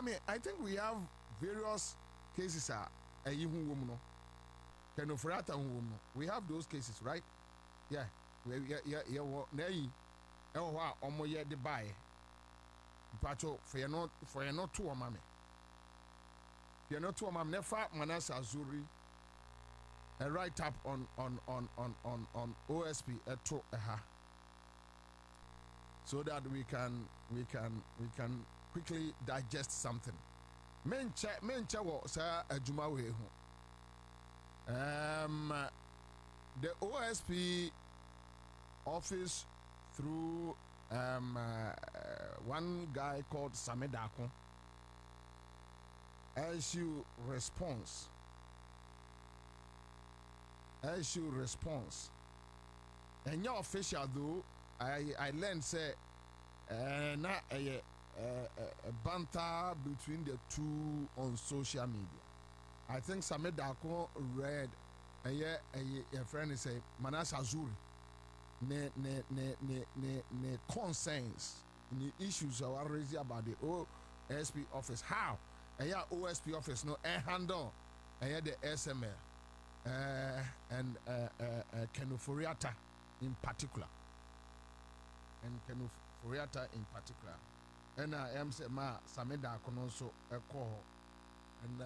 mean, I think we have various cases. We have those cases, right? Yeah. The buy. Pacho for you not two mame. You're not two mame. Never Manasa Azuri. A write up on OSP so that we can quickly digest something. Mencha wo sa adwuma we hu. The OSP office through one guy called Samedako issue response. And your official though, I learned say na a banter between the two on social media. I think Samedako read a friend is say Manas Azuri ne concerns the issues are raised about the OSP office. How OSP office no handle the SML and Kenuforiata in particular. And I am say ma Sameda Konoso a call and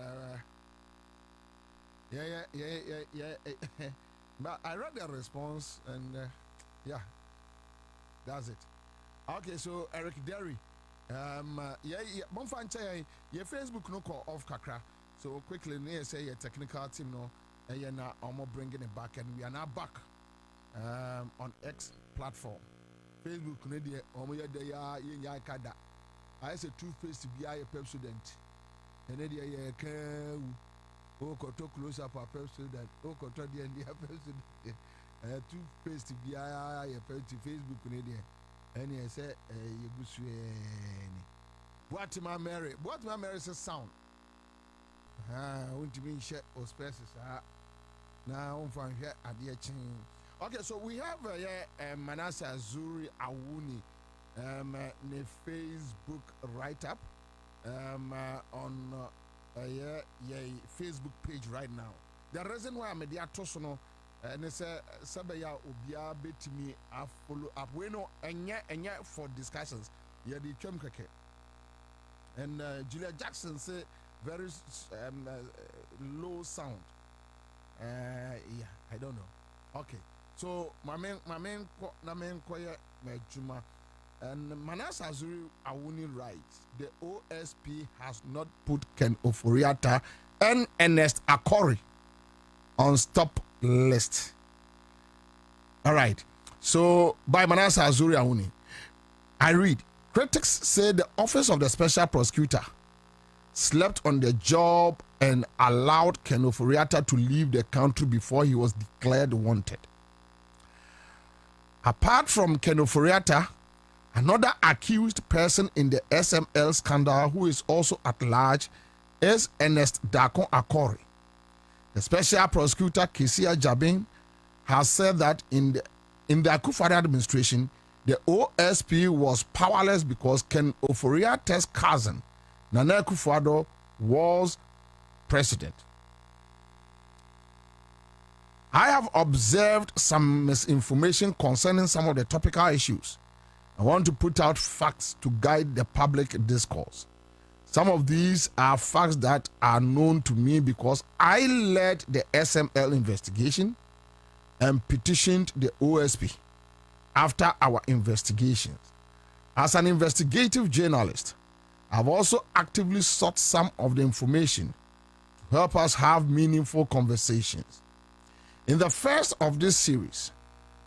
but I read the response and yeah, that's it. Okay, so Eric Derry, Bonfanche, your Facebook no call off Kakra. So quickly, near say your technical team no, and you're now almost bringing it back, and we are now back on X platform. Facebook, Canadian, Omoya Daya, Yaya Kada. I say toothpaste to be a pep student. And then you can talk close up a pep student, talk to the end of pep student. Toothpaste to be a pep to Facebook, Canadian. And he said, you go swing. What my Mary says sound. Want to be share or spaces. Now, I'm from here at the chain. Okay, so we have Manasa Azuri Awuni the Facebook write-up on Facebook page right now. The reason why I'm there tosono and it's Sabaya Ubia betimi a follow up. We know enya for discussions. Yeah, the Chumkake. And Julia Jackson say very low sound. Yeah, I don't know. Okay. So my main choir Juma and Manasa Azuri Awuni writes the OSP has not put Ken Oforiatta and Ernest Akori on stop list. All right. So by Manasa Azuri Awuni, I read critics say the office of the special prosecutor slept on the job and allowed Ken Oforiatta to leave the country before he was declared wanted. Apart from Ken Oforiatta, another accused person in the SML scandal who is also at large is Ernest Dakon Akori. The special prosecutor Kesia Jabin has said that in the Akufo-Addo administration, the OSP was powerless because Ken Oforiatta's cousin, Nana Akufo-Addo, was president. I have observed some misinformation concerning some of the topical issues. I want to put out facts to guide the public discourse. Some of these are facts that are known to me because I led the SML investigation and petitioned the OSP after our investigations. As an investigative journalist, I've also actively sought some of the information to help us have meaningful conversations. In the first of this series,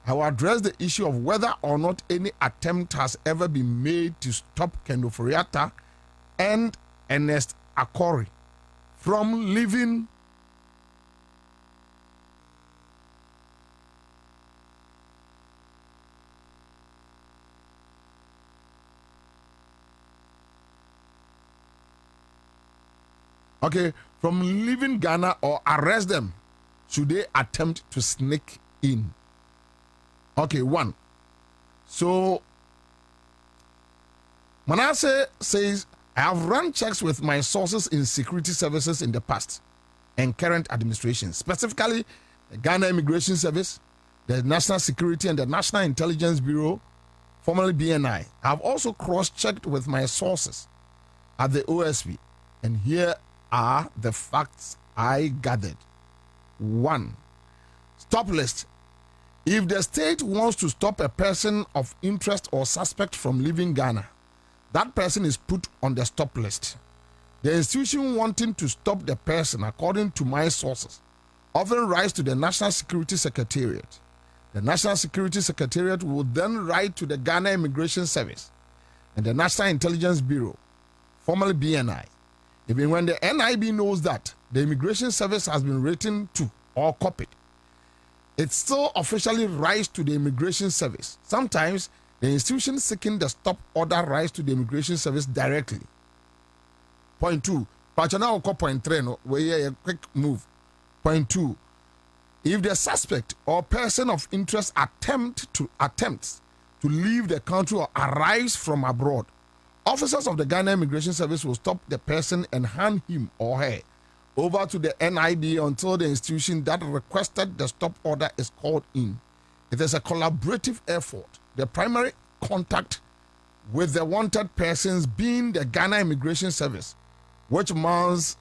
I will address the issue of whether or not any attempt has ever been made to stop Ken Oforiatta and Ernest Akori from leaving Ghana or arrest them should they attempt to sneak in. Okay, one. So Manasseh says I have run checks with my sources in security services in the past and current administration, specifically the Ghana Immigration Service, the National Security and the National Intelligence Bureau, formerly BNI. I have also cross-checked with my sources at the OSP, and here are the facts I gathered. 1. Stop list. If the state wants to stop a person of interest or suspect from leaving Ghana, that person is put on the stop list. The institution wanting to stop the person, according to my sources, often writes to the National Security Secretariat. The National Security Secretariat will then write to the Ghana Immigration Service and the National Intelligence Bureau, formerly BNI. Even when the NIB knows that the Immigration Service has been written to or copied, it still officially writes to the Immigration Service. Sometimes the institution seeking the stop order writes to the Immigration Service directly. Point 2. Point 3. No, we a quick move. Point 2. If the suspect or person of interest attempts to leave the country or arrives from abroad, officers of the Ghana Immigration Service will stop the person and hand him or her over to the NIB until the institution that requested the stop order is called in. It is a collaborative effort. The primary contact with the wanted persons being the Ghana Immigration Service, which means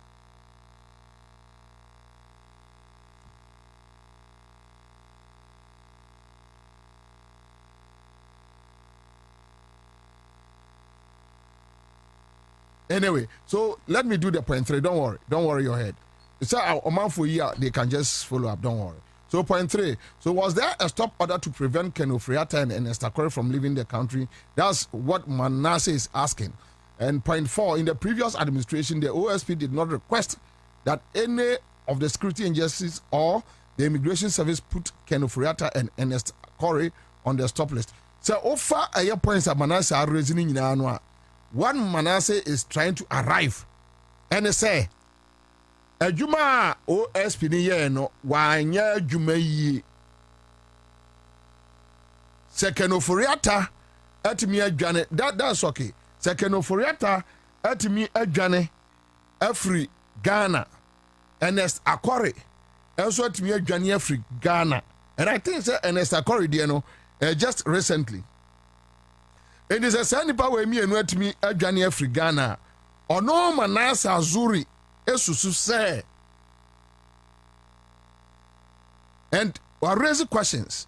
anyway, so let me do the point 3. Don't worry your head. It's a month for a year, they can just follow up. Don't worry. So point 3. So was there a stop order to prevent Ken Ofori-Atta and Esther Quarry from leaving the country? That's what Manasseh is asking. And point 4, in the previous administration, the OSP did not request that any of the security agencies or the Immigration Service put Ken Ofori-Atta and Esther Quarry on the stop list. So offer a points that Manasseh are raising in Anua. One Manasseh is trying to arrive and say, Ejuma OSP ni ye no wanya juma yi. Ken Ofori-Atta atimi adwane that's okay. Ken Ofori-Atta atimi adwane afri Ghana. Ernest Akwari also atimi adwane afri Ghana. And I think say Ernest Akwari dey no just recently. It is a sandy power me and what me a Ghana Afri Ghana. Or no Manasseh Azuri esusu say. And we raise questions.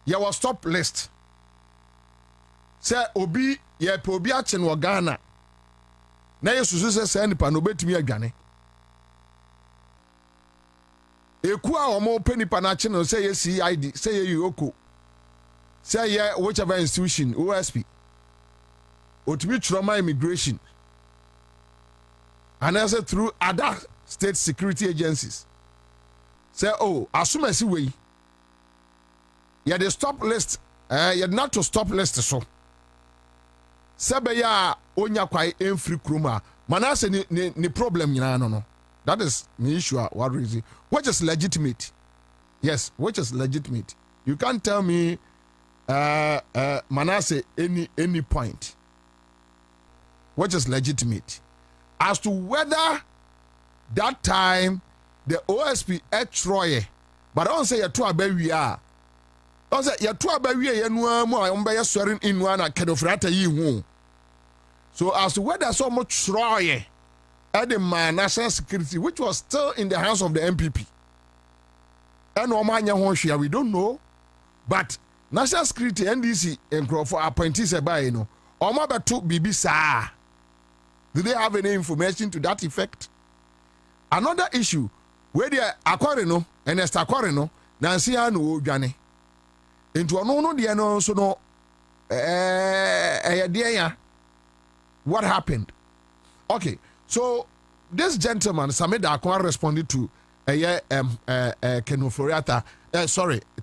You will stop list. Say obi ye pe obi achen wo Ghana. Na esusu say sandy pa no betimi adwane. Eku a omo penipa na achen no say ye CID, say ye Yoko. Say yeah, whichever institution, OSP, or to be trauma immigration, and also through other state security agencies. Say, oh, assume as way. Yeah, the stop list, you're not to stop list so. Say, ya onya kwai free kruma. Manasseh ni problem no. That is the issue. What reason? Which is legitimate? Yes, which is legitimate. You can't tell me. Manasseh any point which is legitimate as to whether that time the OSP Troye, but don't say you two abawi are. Don't say you two abawi ye no mo a swearing in one and Ken Ofori-Atta yi hu. So as to whether so much Troye at the national security, which was still in the hands of the MPP, and we don't know, but National Security NDC and for appointees by no. Omaba took BB sa. Do they have any information to that effect? Another issue where they are Aquarino and Esther Aquarino, Nancy no Johnny. Into a no dear no so no dear. What happened? Okay, so this gentleman Sameda Aqua responded to Ken Ofori-Atta,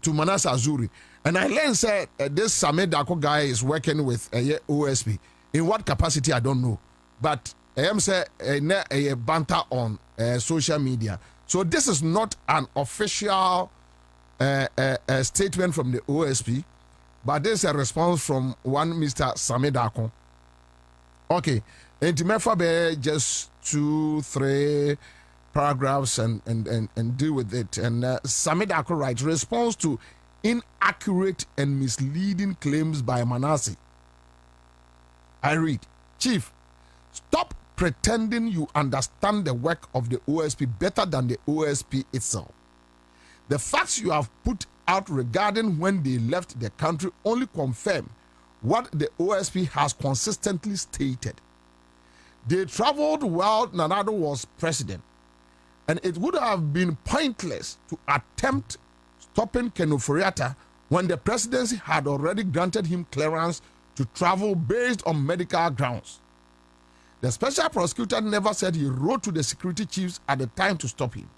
to Manasseh Azuri. And I learned that this Samed Dako guy is working with OSP. In what capacity, I don't know. But I am say a banter on social media. So this is not an official statement from the OSP, but this is a response from one Mr. Samed Dako. Okay. And to be just 2-3 paragraphs and deal with it. And Sammy Darko writes, response to inaccurate and misleading claims by Manasseh. I read, Chief, stop pretending you understand the work of the OSP better than the OSP itself. The facts you have put out regarding when they left the country only confirm what the OSP has consistently stated. They traveled while Nanado was president, and it would have been pointless to attempt stopping Ken Ofori-Atta when the presidency had already granted him clearance to travel based on medical grounds. The special prosecutor never said he wrote to the security chiefs at the time to stop him.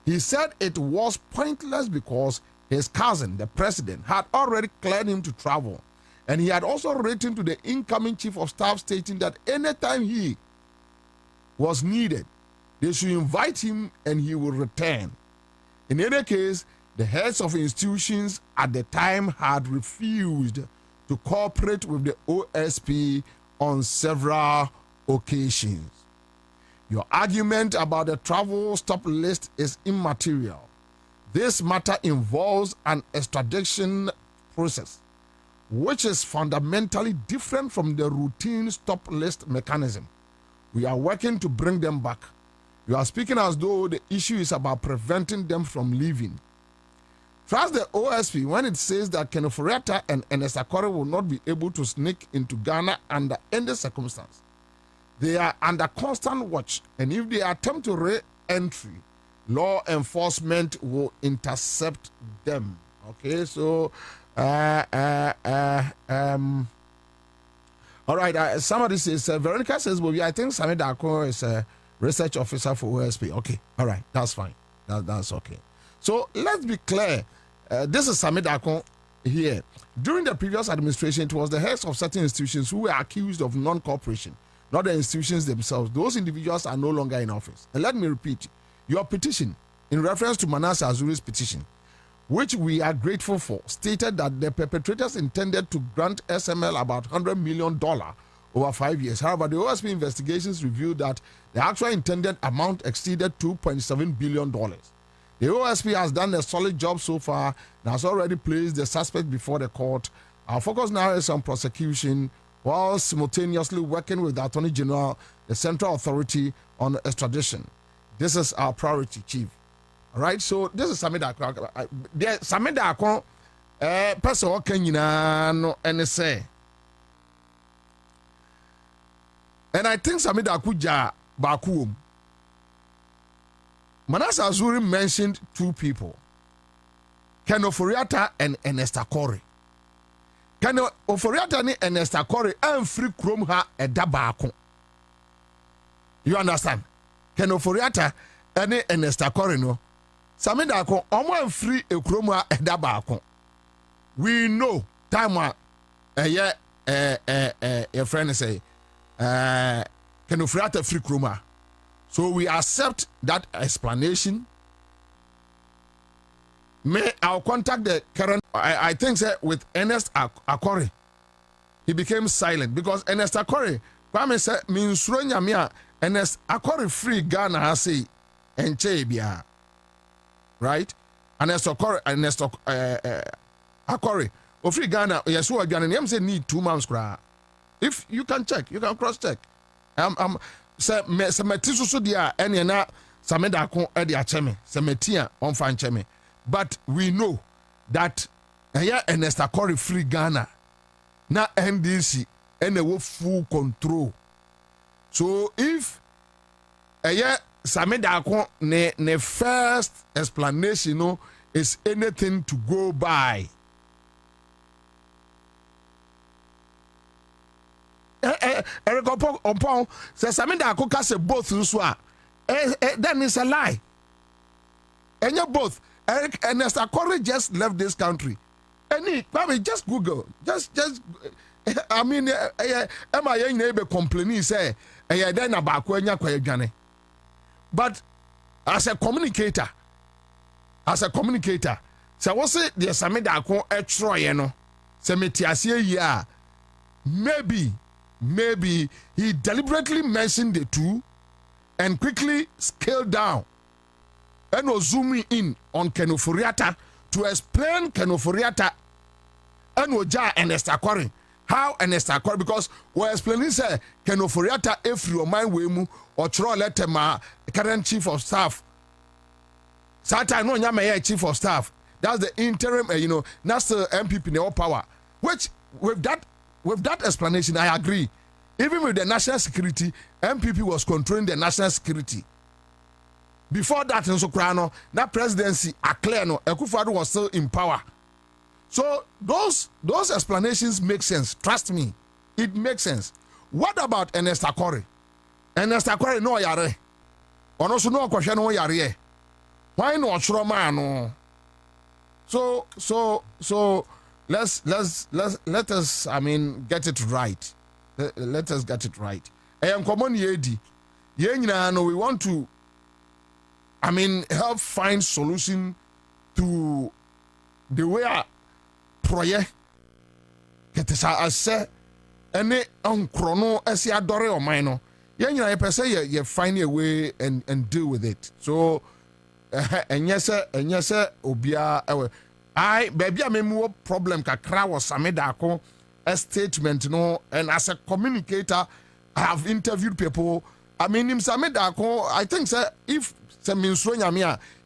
He said it was pointless because his cousin, the president, had already cleared him to travel. And he had also written to the incoming chief of staff stating that anytime he was needed, they should invite him and he will return. In any case, the heads of institutions at the time had refused to cooperate with the OSP on several occasions. Your argument about the travel stop list is immaterial. This matter involves an extradition process, which is fundamentally different from the routine stop list mechanism. We are working to bring them back. You are speaking as though the issue is about preventing them from leaving. Trust the OSP when it says that Ken Ofori-Atta and Ernest Akore will not be able to sneak into Ghana under any circumstance. They are under constant watch, and if they attempt to re-entry, law enforcement will intercept them. Okay, so all right. Somebody says Veronica says, Bobie, I think Sammy Darko is a research officer for OSP. Okay, all right, that's fine. That's okay. So let's be clear. This is Sammy Darko here. During the previous administration, it was the heads of certain institutions who were accused of non-cooperation, not the institutions themselves. Those individuals are no longer in office. And let me repeat, your petition, in reference to Manasseh Azuri's petition, which we are grateful for, stated that the perpetrators intended to grant SML about $100 million over 5 years. However, the OSP investigations revealed that the actual intended amount exceeded $2.7 billion. The OSP has done a solid job so far and has already placed the suspect before the court. Our focus now is on prosecution while simultaneously working with the Attorney General, the Central Authority, on extradition. This is our priority, Chief. All right, so this is Sammy Darko. Sammy Darko, person who can no any say. And I think Sammy Darko ja bakum. Manasseh Azuri mentioned two people, Ken Ofori-Atta and Ernest Akore. Ken Ofori-Atta and Ernest Akore and free krom ha eda baako. You understand? Ken Ofori-Atta and Ernest Akore no. Sammy Darko omo free e krom ha eda baako. We know time your friend say Ken Ofori-Atta free krom ha. So we accept that explanation. I'll contact the current, I think with Ernest Akore. He became silent because Ernest Akore, Kwame said, means Ernest Akore free Ghana say and Chebia. Right? Ernest Akore, free Ghana, yes, who are Ghana, say need 2 months. If you can check, you can cross check. Se metiso so dia ene na Sammy Darko e dia cheme se metia on fan cheme, but we know that Ernest Akore free Ghana na NDC ene wo full control. So if Sammy Darko ne first explanation no is anything to go by, Eric Ompong says Sammy Darko can say both nso then it's a lie. And you both Ernest Akore just left this country. And just Google. Just I mean am I neighbor complaining say then about kwenya kwedwane. But as a communicator, so what say the Sammy Darko e troye no. Se metiasie yi a maybe maybe he deliberately mentioned the two and quickly scaled down and was zooming in on Ken Ofori-Atta to explain Ken Ofori-Atta and Oja and Esther Quarry. How and Esther Quarry, because we're explaining say Ken Ofori-Atta if you mind wemu or throw letter ma current chief of staff. Sata no nyama chief of staff. That's the interim, that's the MPP in all power. Which with that explanation, I agree. Even with the national security, MPP was controlling the national security. Before that, in Soprano, that presidency, Accra, Akufo-Addo was still in power. So those explanations make sense. Trust me, it makes sense. What about Ernest Akore? Ernest Akore no yare. Ono so no question no yare. Why no chro man no? So let us get it right. Let us get it right. Common yedi. We want to help find solution to the way proye ketesa ase ene onkrono esi adore o man no. Ye pese ye find a way and deal with it. So enyese obia ewe baby amemu problem kakra was samedako a statement no, and as a communicator I have interviewed people. Him samedako I think say if he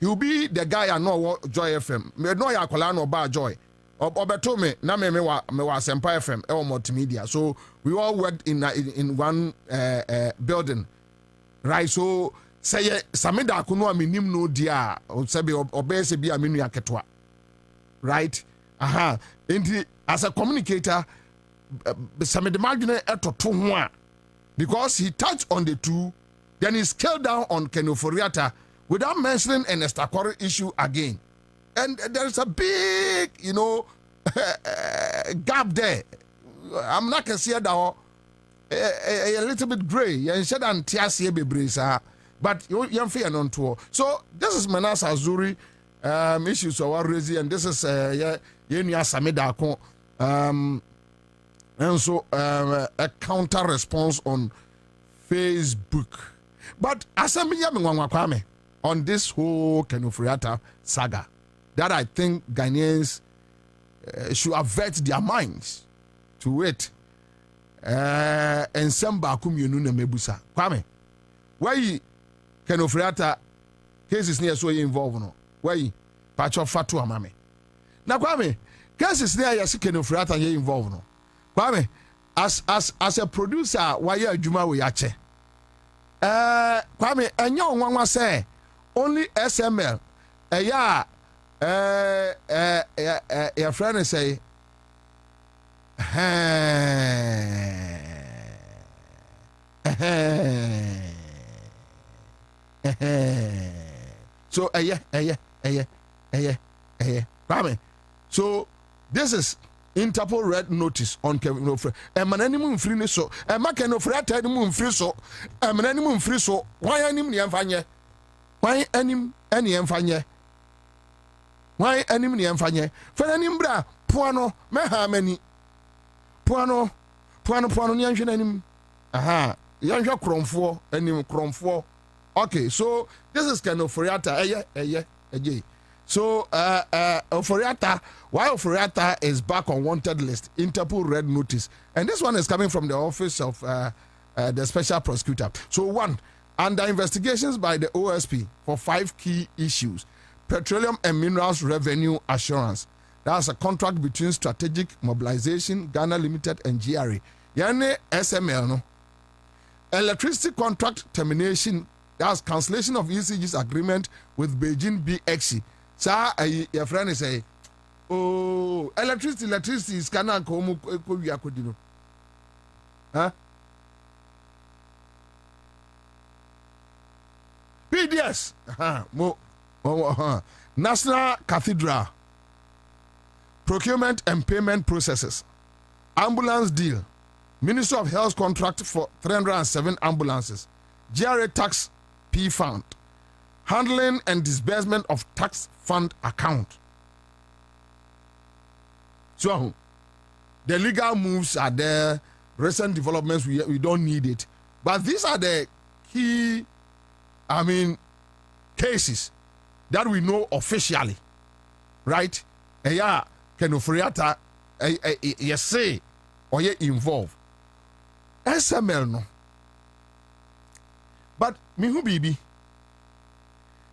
will be the guy I know Joy FM. Me know ya kola no ba Joy. Obeto me na me wa Sempa FM e multimedia. So we all worked in one building. Right, so say samedako no aminim no dia o sebe obese bi aminu yaketwa. Right? As a communicator, because he touched on the two, then he scaled down on Ken Ofori-Atta without mentioning an Esther Quarry issue again. And there's a big, gap there. I'm not going to say that a little bit gray. But you're fair on tour. So this is Manas Azuri. Issues are raising, and this is Yenya Samedako, and so a counter response on Facebook. But Asami on this whole Ken Ofori-Atta saga, that I think Ghanaians should avert their minds to it. And some bakum yunu mebusa. Kwame, why Ken Ofori-Atta cases near so involved no? Why patch of fatu amame. Now Kwame, cases there you see Ken Ofori-Atta ye involved no. Kwame, as a producer, why you juma we yache? Kwame, and you one say only SML. Your friend say so so this is Interpol red notice on Kevin Ofori. Mananimu free so. Ken Ofori-Atta animum free so. Mananimu free so. Why anim ni amfanye? Why anim any amfanye? Why anim ni amfanye? Fenanim bra puano meha mani. Puano ni anhwe anim. Aha. Yanhwe kromfo anim kromfo. Okay, so this is Ken Ofori-Atta. So Ofori-Atta, why Ofori-Atta is back on wanted list, Interpol red notice, and this one is coming from the office of the special prosecutor. So one, under investigations by the OSP for 5 key issues: petroleum and minerals revenue assurance. That's a contract between Strategic Mobilization Ghana Limited and GRA. Yane SML no. Electricity contract termination. That's cancellation of ECG's agreement with Beijing BXC. Sir, your friend is say, oh, electricity is kana komu kodino. Huh? PDS. National Cathedral. Procurement and payment processes. Ambulance deal. Ministry of Health contract for 307 ambulances. GRA tax P fund. Handling and disbursement of tax fund account. So, the legal moves are there. recent developments, we don't need it. But these are the key, cases that we know officially, right? Yeah, Kenofriata, you say, or you involved. SML no. But me who bibi.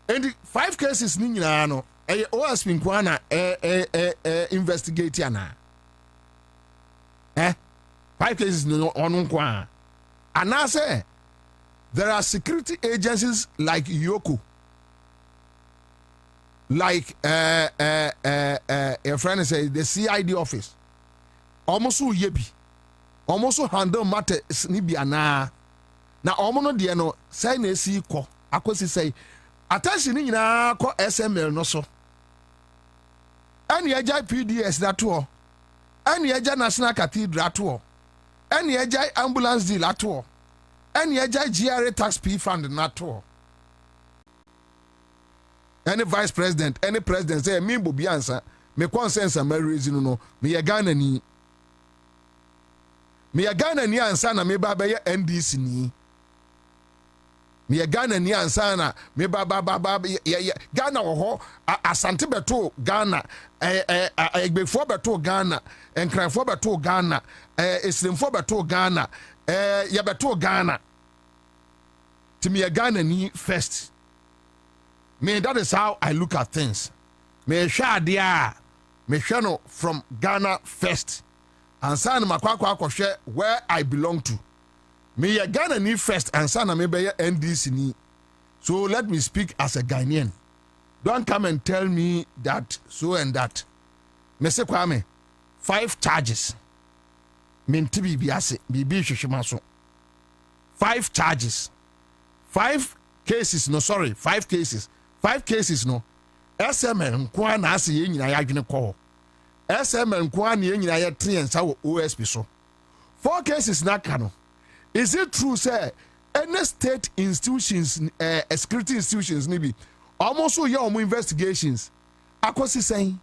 And the 5 cases ni nyina no, OSP nkwana investigate yana. 5 cases no on nkwa. And I say there are security agencies like Yoko, like a friend say the CID office, almost yebi, almost handle matters ni biana. Na omono de no say na esi ko akosi say attention ni nyina ko SML no so. Ani agya PDS that to. Ani agya National Cathedral to. Any agya ambulance deal at all. Any agya GRA tax P fund not all. Any vice president, any president say me Bobie Ansah, me consensus and my reason no, me a Ghana ni. Me a Ghana ni Ansah na me baba ye NDC ni. Me a Ghana ni Ansah na me baba Ghana ho asante beto Ghana egbefo beto Ghana enkranfo beto Ghana eslimfo beto Ghana ya beto Ghana to me a Ghana ni first. Me that is how I look at things. Me share dia me no from Ghana first. Ansah na makwakwa share where I belong to. Me a Ghana ni first Ansah na me be NDC ni. So let me speak as a Ghanaian. Don't come and tell me that so and that. Me se Kwame 5 charges. Minti bibiase bibi hwehwemaso. 5 charges. 5 cases no sorry 5 cases. 5 cases no. SML nkwa na ase ye nyina ya adwene ko. SML nkwa na ye nyina ya triensa wo OSP so. 4 cases na ka no. Is it true say any state institutions security institutions maybe almost so your investigations akosi saying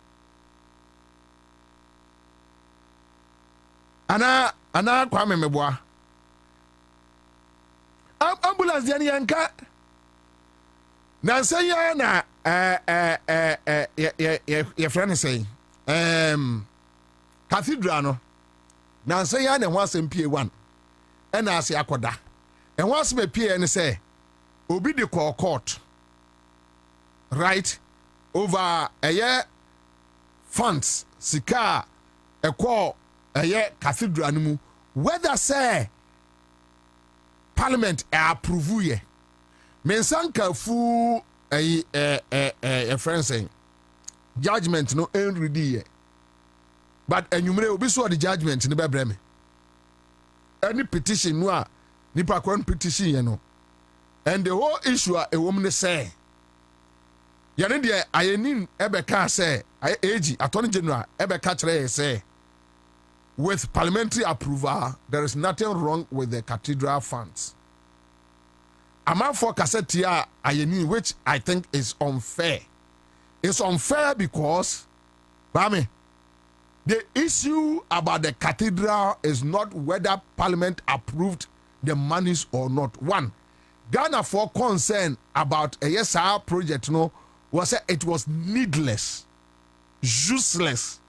ana Kwame meboa ambulance yani yanka na say ya na your friend say cathedral no na say ya na ho asem PA1 ena ase akoda and once me PA and say obi de call court right over a year funds sika a call a year cathedral animu whether say parliament approve ye mensanka fu a friend saying judgment no ain't ready but enyumre obi so the judgment ni bebreme any petition no nipa kwan petition ye no and the whole issue a woman say yane de ayenin ebeka say AG attorney general ebeka kire say with parliamentary approval there is nothing wrong with the cathedral funds. Amount for cassetia ayenin which I think is unfair. It's unfair because Bami, the issue about the cathedral is not whether parliament approved the monies or not. One, Ghana for concern about a ESR project was it was needless, useless,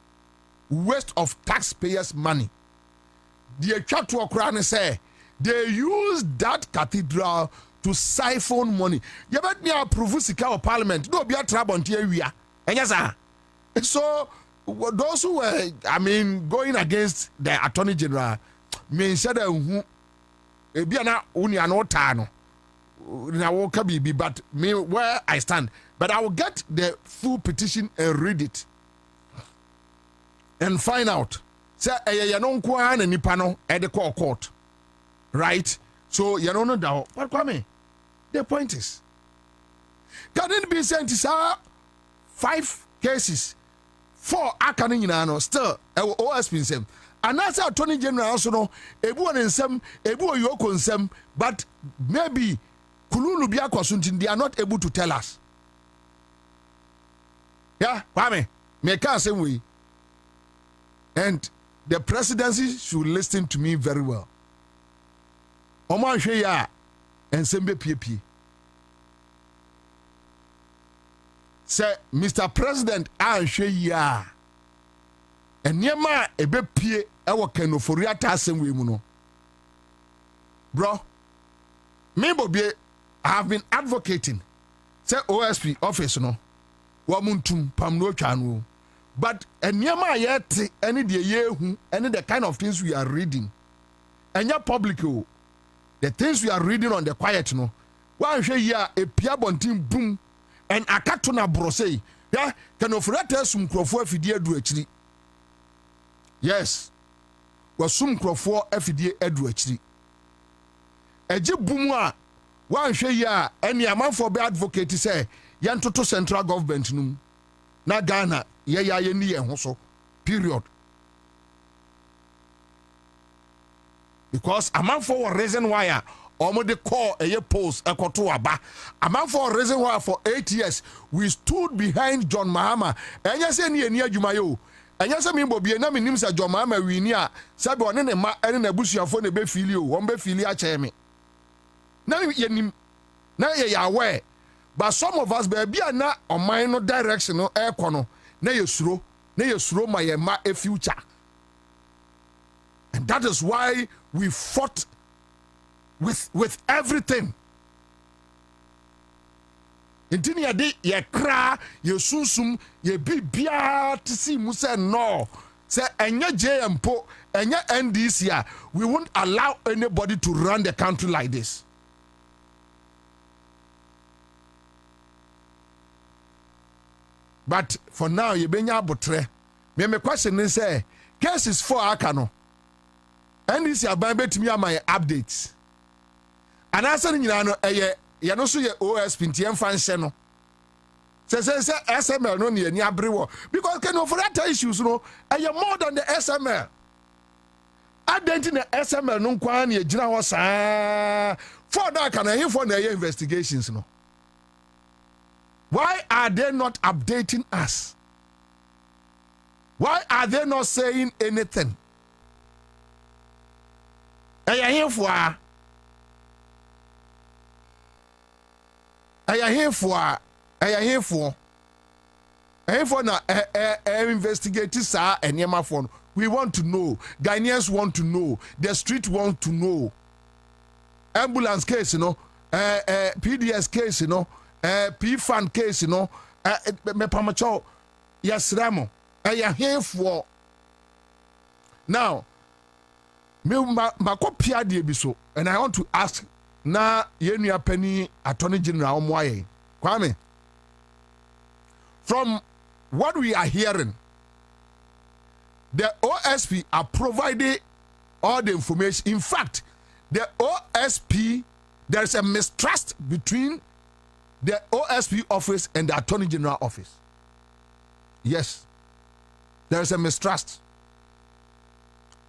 waste of taxpayers' money. The Chatu Okrane say they used that cathedral to siphon money. You bet me approve sika of parliament. No be a trouble until we are. And yes, sir. So those who were, going against the attorney general, me said who be na uni anotano. But me where I stand. But I will get the full petition and read it and find out. Say yanon kwa na nipa no at the court, right? So you don't know that. But Kwame, the point is, can it be sent to 5 cases? 4 akanin no still OSP nsem. And that's attorney general also no ebu on nsem ebu oyoko nsem, but maybe kululu bia kwasuntin they are not able to tell us. Yeah, Kwame, me can say we. And the presidency should listen to me very well. Omo ahwe ya ensembe piepie. Say Mr. President ahwe ya eniema ebe pie ewo kanofori atasem we mu no. Bro, me Bobie, I have been advocating say OSP office no wamuntum pam no twanu. But eniema yet any the yehu any the kind of things we are reading. Enya public o. The things we are reading on the quiet no. One hwe ya e pia bontin boom and akato na brosei. Ya kanofrata sum krofo afidie adu akiri. Yes. Wasum krofo afidie adu akiri. Eje boom a one hwe ya eni amanfo be advocate say yantoto central government num. Na Ghana ye ni ye ho so. Period. Because a man for a reason why almost the call a post a koto aba. A man for a reason why for 8 years we stood behind John Mahama. And you say near Jumayo. And you say me Bobie na me nim say John Mahama we near sabe one ne ma ene na busuafo ne be fili o. Won be fili a che me. Na ye nim na ye aware. But some of us be bia na oman no direction no e kono na ye suro ma ye ma a future. And that is why we fought with everything. Intini yade ye kra, ye sunsum, ye bibia to see Musa no. Say enya JMPO, enya NDC, we won't allow anybody to run the country like this. But for now, ye benya botre. Me question is say, cases for Akano. And this is about me my updates. And answer you know you know so your OSP TM fan no. Say SML no near abriwo because can of that issues no more than the SML. Identity the SML no kwa na gina ho saa for that can I for the investigations no. Why are they not updating us? Why are they not saying anything? Aya here for na investigate sir and phone. We want to know. Ghanaians want to know. The street want to know. Ambulance case, you know. PDS case, you know. P-Fan case, you know. Me pamacho. Yes, Ramo. Aya here for. Now, me makopia de biso, and I want to ask na yenua penny Attorney General Moye Kwame, from what we are hearing, the OSP are providing all the information. In fact, the OSP, there's a mistrust between the OSP office and the Attorney General office. Yes, there's a mistrust.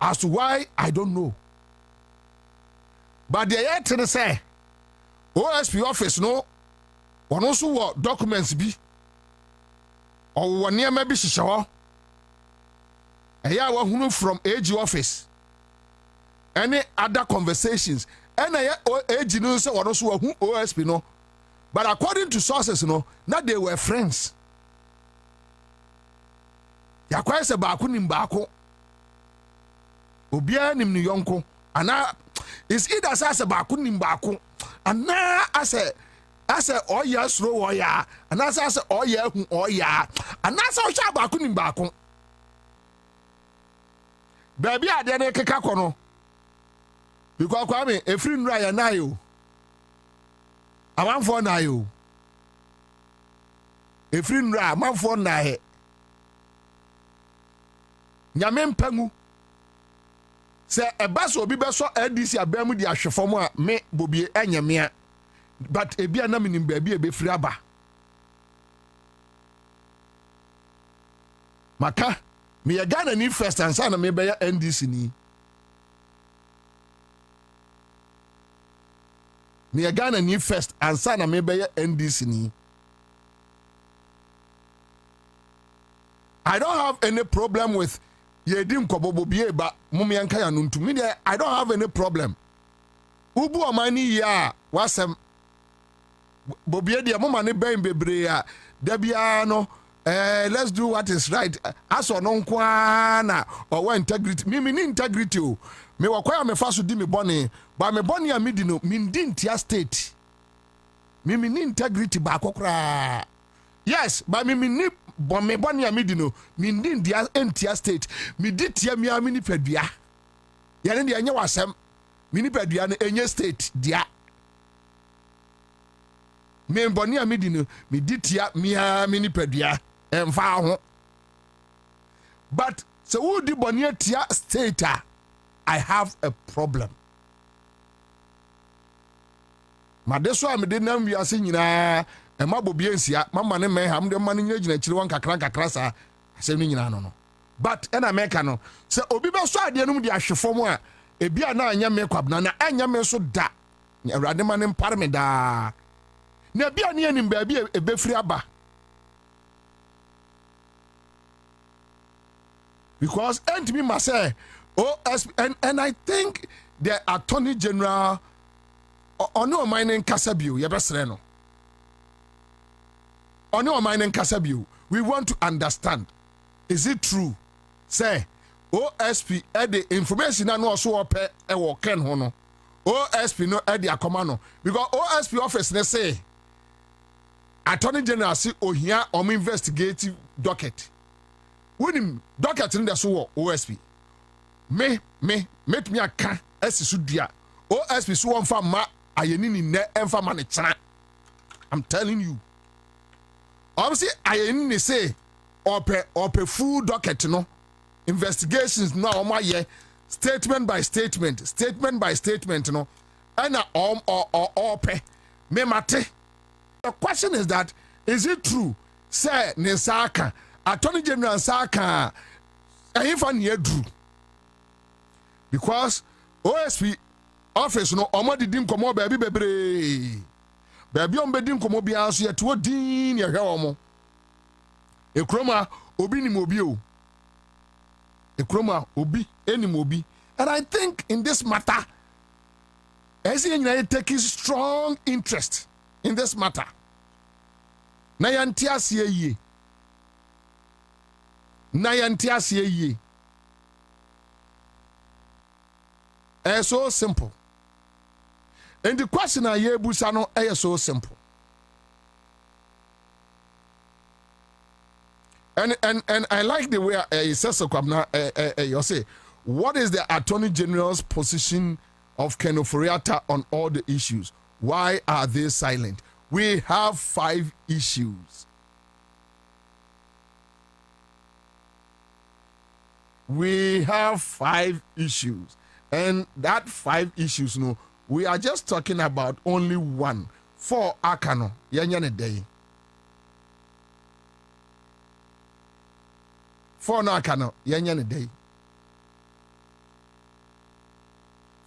As to why, I don't know. But they yet to say, OSP office no, one also what documents be, or one near maybe shishaw. A year one from AG office. Any other conversations. And a AG news one also who OSP no. But according to sources, no, not they were friends. Yakwai se baako nim baako. Obia nim ni yonko. Ana is either say baako nim baako. Ana ase oya sro oya. Ana ase oya hu oya. Ana ase osha baako nim baako. Baby ade na keka kono. Because Kwame efri nra ya na yo. Amanfo na yo. Efri nra amanfo na he. Nyame mpangu. Se ebaso obi beso NDC abamu di ahwefom a me Bobie enyemea. But ebia na minim baabi ebefiri aba. Maka me ya Ghana ni first Ansah na me be ya NDC ni. Me ya Ghana ni first Ansah na me be ya NDC ni. I don't have any problem with ye dim ko Bobie ba mum yanka ya no ntumi de I don't have any problem ubu amani ya wasem Bobie de mama ne ben bebre a da bia no let's do what is right aso no nkwa na or integrity me ni integrity o me wakwaya me faso di me bone ba me bone a me di no me ndi ntia state me ni integrity ba kokra yes ba me ni bon me bone a me di no me ndi ntia state me di tia me a me ni padua ya ne de anya wasem me ni padua no enye state dia me bone a me di no me di tia me a me ni padua emfa ho but so who di bone tia state I have a problem. Madeso amede nam wiase nyina e ma Bobie nsia mama ne me ham de ma ne nyina chire won kakra sa asem ni nyina no but en America no se obi be so ade num de ahwefo mu a e bia na anya me Kwabena na anya me so da awrade ma ne mpare me da na bia ne anim ba bia e be firi aba because and me must say and I think the Attorney General ono mining Kasabio yebesre no ono mining Kasabio we want to understand is it true say OSP the information na no so ope e wo ken ho no OSP no e the akoma no because OSP office ne say Attorney General say ohia investigative docket wonim docket in the so OSP me aka esisu dua OSP so won fa ma ayeni ni ne emfa ma ne chana I'm telling you obviously ayeni ni say ope full docket no investigations no o ma ye statement by statement no and ope me mate the question is that is it true say ne saka Attorney General saka ehfa ne adru because OSP office no omodi dim komo baabi bebre baabi on bedim komo bia so yeto din ye hwe omo ekroma obi ni mobi o ekroma obi eni mobi and I think in this matter as you take strong interest in this matter na yantiasie ye it's so simple. And the question I hear Busano is so simple. And I like the way he says Kwabena you say, what is the Attorney General's position of Kenoforiata on all the issues? Why are they silent? We have 5 issues. We have 5 issues. And that 5 issues, no, we are just talking about only 1. 4 akano, yanyane day. 4 na akano, yanyane day.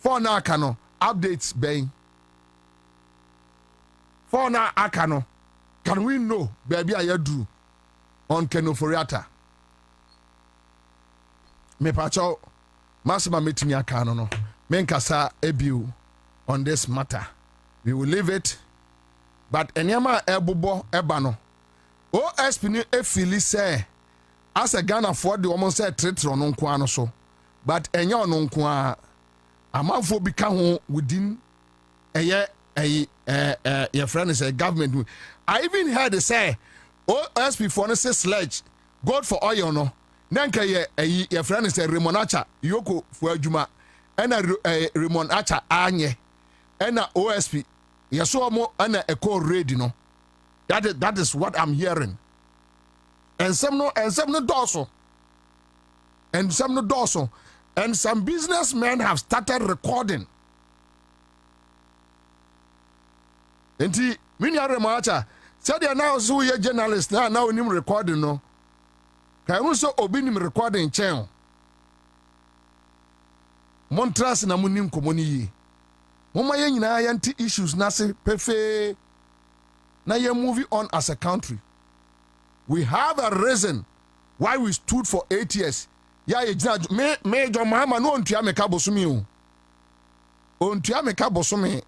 4 na akano, updates bay. 4 na akano, can we know, baby, I do on Kenoforiata? Me pacho. Masima meeting ya kano no. Menkasa ebiu on this matter. We will leave it. But enyama ebobo ebano. OSP ni efili say as a Ghana for the woman say treat on no so. But enya no nkwa amanfo bi ka ho within your friend is a government. I even heard they say OSP for no say sledge God for oil no. Nanka your friend is a Remonacha Yoko for Juma and a Remonacha Anye and a OSP. Yaso mo and a echo radio. That is what I'm hearing. And some no dorsal. And some no dorsal. And some businessmen have started recording. And he many Remonacha said they are now so ye journalist now him recording no. Kai so obi nim recording chen. Montras na munim komoni yi. Moma ye nyina yanti issues na se pefe. Na ye moving on as a country. We have a reason why we stood for 8 years. ya ye me John Mahama no ontua me ka bosome o ontua me ka bosome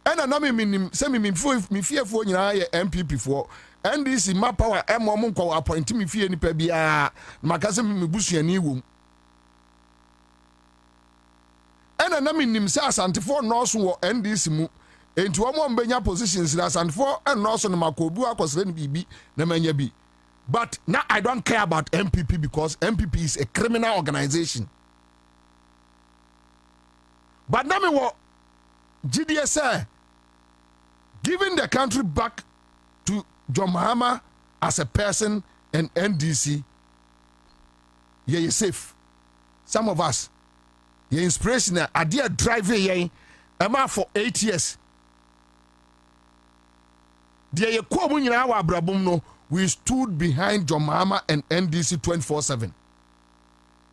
ena na me minim se me fiefo nyina ye MPP fo NDC ma power emo mo nko appoint me fie nipa bia maka se me busuani wom ena na minim se asantefo no so wo NDC mu enti wo mo mbenya positions na asantefo no so no makobu akosere ni bibi na manya bi. But now I don't care about MPP because MPP is a criminal organization. But now me what GDS giving the country back to John Mahama as a person and NDC, yeah, you're safe. Some of us, you're inspirational. I did drive here, I'm for 8 years. There you come in our brabum no. We stood behind John Mahama and NDC 24/7.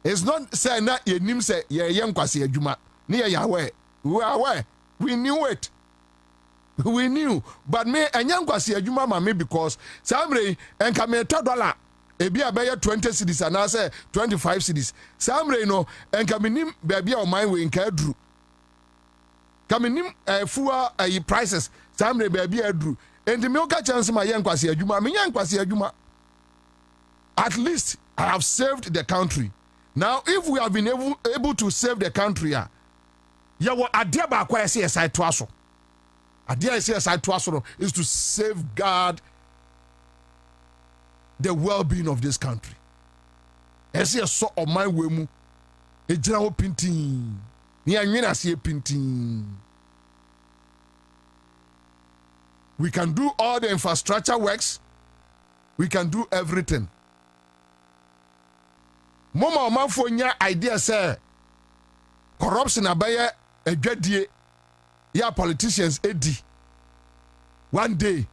It's not saying that your name say young kwasi adwuma. Near Yahweh. We were aware. We knew it. We knew. But me and young kwasi adwuma mame because Samre and $1 ebi abeye 20 cities and I say 25 cities. Samre no and kaminim baby on my way in Kadru. Kaminim fuwa prices. Samre baby adru. And the milk chance my young kwasi adwuma, me young kwasi adwuma. At least I have saved the country. Now, if we have been able to save the country, ya what adia ba kwa CSI twaso. Adia CSI twaso is to safeguard the well-being of this country. Esi so on my way mu. Ejira ho pintin. Ni anwena se pintin. We can do all the infrastructure works. We can do everything. Mama omanfonya idea say corruption abaye adwadie ya politicians edi. One day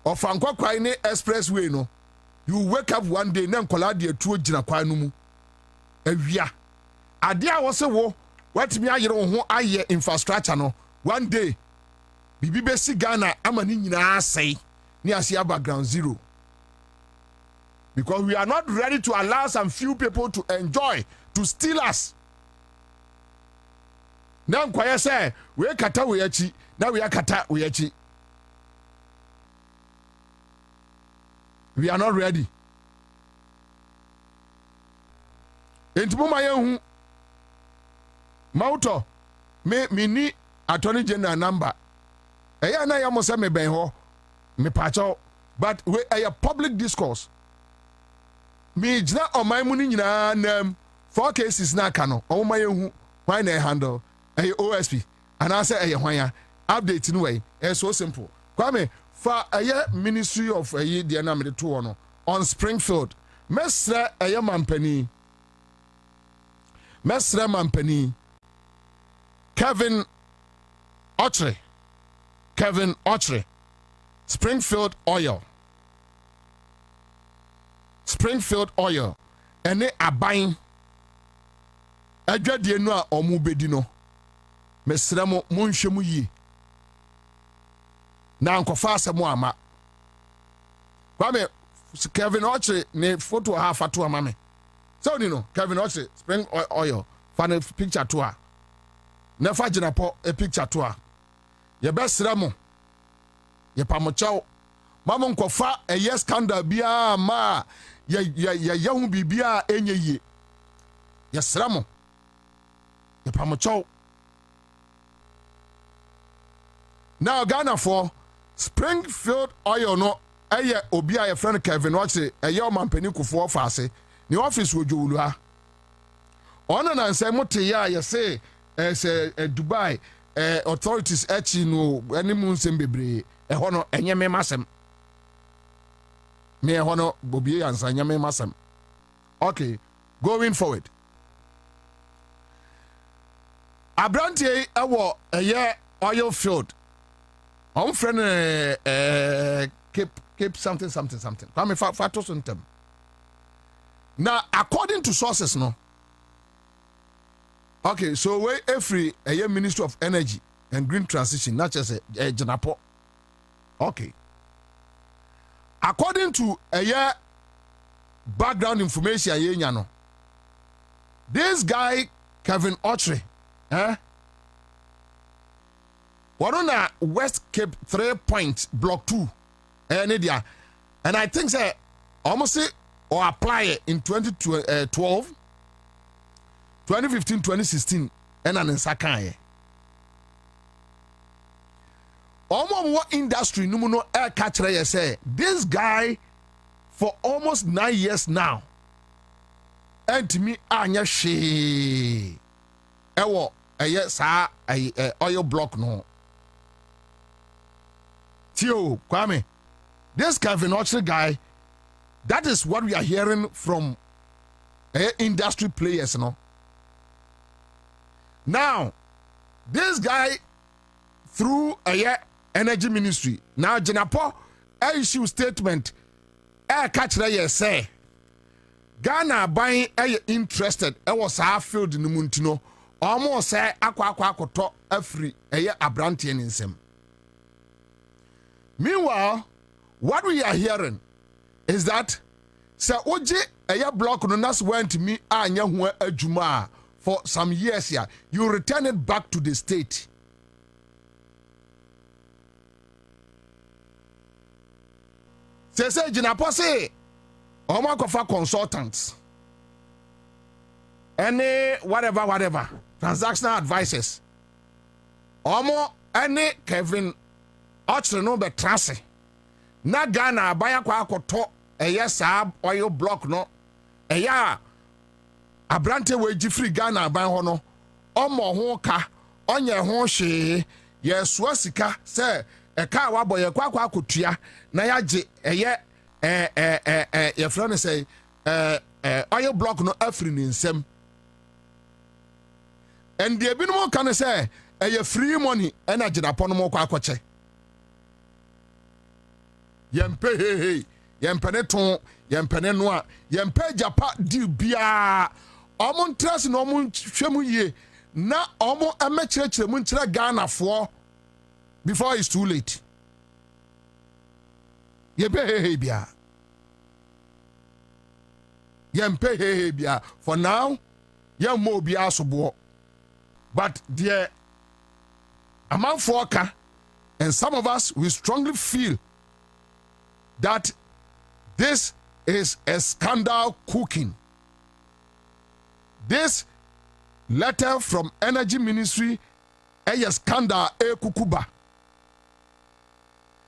of Ankwa ne expressway no. You wake up one day na nkola de atuo gina kwan no mu. Awia. Ade a wo se wo watimi ayere wo ho aye infrastructure no. One day Bibi besi Ghana amani nyina asai ni asia background zero. Because we are not ready to allow some few people to enjoy, to steal us. Now kwaya say we kata we achi, now we kata we achi. We are not ready. Entimo mayehu Mauto me ni Attorney General number. Eya na ya mo se me ben ho me pacho but we a public discourse me jina on my money nyina nam 4 cases na aka no o ma yehu why na handle OSP and I say hwan ya update no way so simple kwame for Ministry of the na me to no on Springfield mesra mampani Kevin Ochre, Springfield Oil, ene aban, adwadie no a omu bedi no, mesra mo monhwemu yi, na nkofa asemo ama. Kwame Kevin Ochre ne photo ha fato ama me. So you know, Kevin Ochre, Spring Oil, fan picture to her. Nefa jinapo a picture to her. Ye best ramo ye pamochao mama nkofa yes scandal bia ma ye hu bibia enye ye yes ramo ye pamochao. Now Ghana for Springfield Oil no eye obi a ye friend Kevin Ochre eye o mampani kufo faase ni office wojowulu ha ona na nse mote ya ye say Dubai authorities no any munsem bebre hono enye me masem me hono Bobie Ansah enye me masem. Okay, going forward, Abrantie ewo oil field on friend keep something come fato sontem. Now according to sources no. Okay, so we every Ministry of Energy and Green Transition, not just a Janapo. Okay. According to background information, This guy, Kevin Ochre, what on a West Cape 3 Point Block 2, and I think say almost say or apply it in 2012, 2015, 2016, and an Ansah. Almost what industry no air catcher say this guy for almost 9 years now. And to me, anya she ewo yes oil block no. Tio Kwame, this Kevin Ochre guy, that is what we are hearing from industry players, no. Now, this guy through energy ministry now Jinapo issue statement catch say Ghana buying interested was our field in the Muntino almost say aqua every abrantian in sim. Meanwhile, what we are hearing is that Sir Oje block no nas went to me anya a juma for some years here. You return it back to the state. Say Jinapo say Omo kofa consultants, any whatever, transactional advisors. Omo any Kevin Ochre no be trase. Na Ghana abaya kwa akoto saa oil block no. Abrante we free Ghana aban ho no. Omo ho ka, onye ho hwe, yeso sika se eka wa boye kwa akotua na yaje your friend say oil block no afri ni nsem. And the ebinom can say free money and a Jinapo no mo kwa akoche. Yempe yempene ton yempene noa yempe japa di bia omo ntrase no omo hwemu ye na omo amekirekire mu nkira Ghana fo before it's too late. Yempe bia yempe bia for now yemmo bia sobo. But dear among foka and some of us we strongly feel that this is a scandal cooking. This letter from Energy Ministry a scandal kukuba.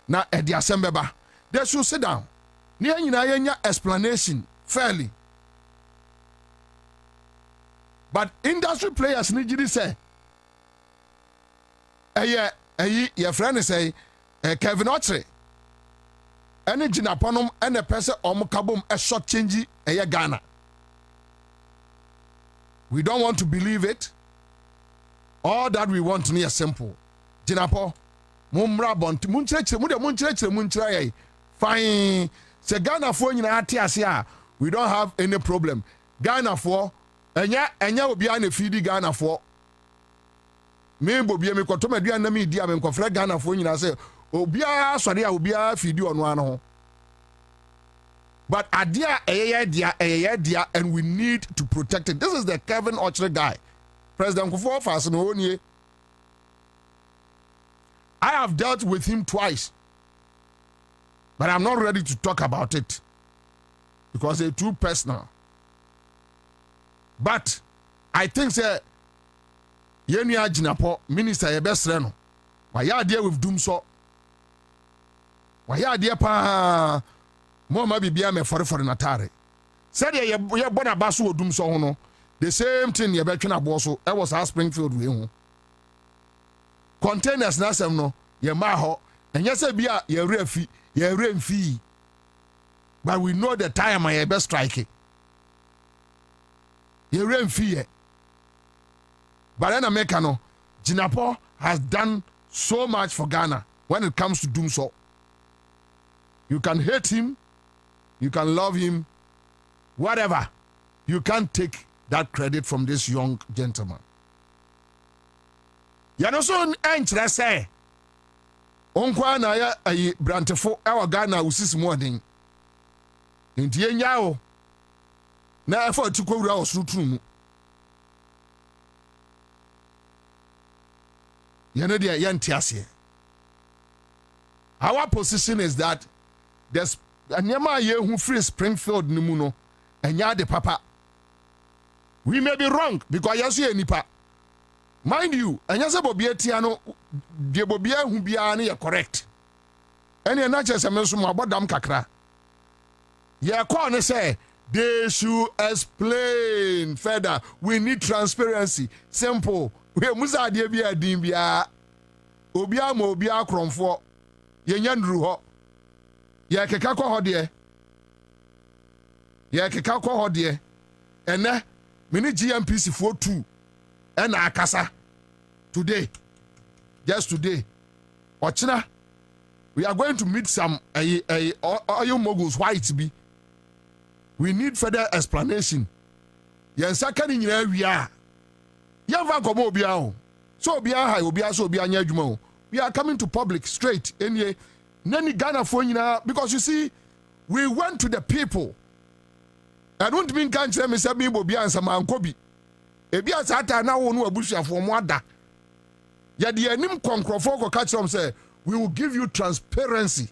Na edi asembeba. They should sit down. Niya yenya explanation fairly. But industry players need say your friend say Kevin Ochre any Jinapo and a person kabum a short change Ghana. We don't want to believe it. All that we want to near simple. Jinapo mumra bont munchre fine. Se Ghana for asia we don't have any problem. Ghana for enya obi an feed Ghana for me Bobie me koto madua na me dia me nkofra Ghana for nyina say obia sori a obia feed onu ano. But adia dia and we need to protect it. This is the Kevin Ochre guy. President Kufuor Fast no nie. I have dealt with him twice. But I'm not ready to talk about it because it's too personal. But I think say Yenia Jinapo minister ye best reno. Why ya deal with doom so? Why ya dear pa Mama bibia me for natare. Said ye bona basu doom so no. The same thing ye between aboso. I was at Springfield we hu. Containers na sem no ye ma ho. And yes bia ye refi, ye remfi. But we know the time I best strike. Ye remfi. But then America no, Jinapo has done so much for Ghana when it comes to doom so. You can hate him, you can love him, whatever. You can't take that credit from this young gentleman. Yanoso enchre say onkwa na ya ayi brantefo ewa Ghana usisi modern. Nti enya o na efo tikowura osutunu. Yene dia yentiase. Our position is that there's anyama ye who free Springfield nimuno enya de papa. We may be wrong because yasu nipa. Mind you, anyase Bobie tiano de Bobie hu bia na ye correct. Ene na chese menso mo abodam kakra. Ye call ne say they should explain further. We need transparency. Simple. We musa de bia din bia. Obia ma obia kromfo. Ye nyandru ho. Ye keka kwa ho de. Ye keka kwa ho de. Ene mini GMPC 42 and akasa today. Just today. Ochina we are going to meet some oil moguls white be. We need further explanation. Yen sakani nyina wia. Yen va komo obia o. So obia ha obia so obia nya adwuma o. We are coming to public straight any nani Ghana for nyina because you see we went to the people. I don't mean can't say me say me Bobie Ansah mankobi. Ebi asata na wo no abusuafo mo ada. Ya de anim konkrofo ko catch them say we will give you transparency.